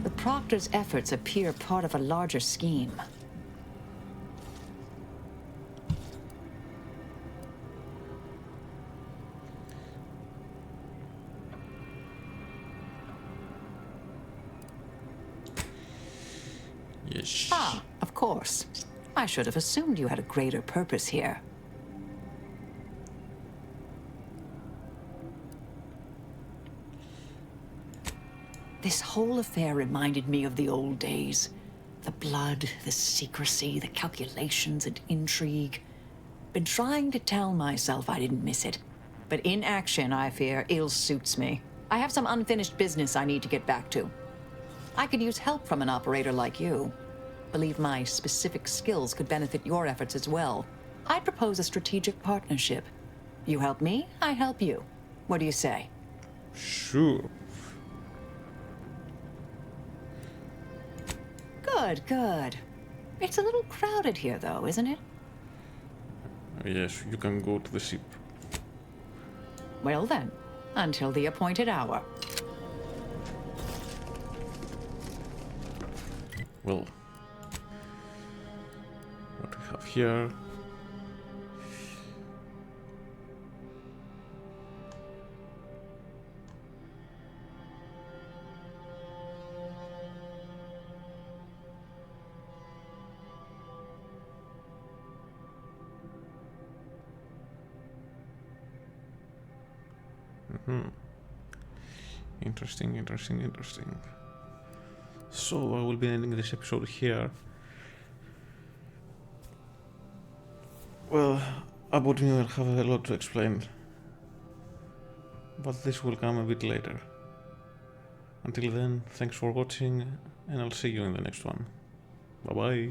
The Proctor's efforts appear part of a larger scheme. Yes. Ah, of course. I should have assumed you had a greater purpose here. This whole affair reminded me of the old days. The blood, the secrecy, the calculations and intrigue. Been trying to tell myself I didn't miss it. But in action, I fear, ill suits me. I have some unfinished business I need to get back to. I could use help from an operator like you. Believe my specific skills could benefit your efforts as well. I'd propose a strategic partnership. You help me, I help you. What do you say? Sure. Good, good. It's a little crowded here, though, isn't it? Yes, you can go to the ship. Well then, until the appointed hour. Well, what we have here. Interesting, interesting, interesting. So I will be ending this episode here. Well, about me will have a lot to explain, but this will come a bit later. Until then, thanks for watching, and I'll see you in the next one. Bye bye.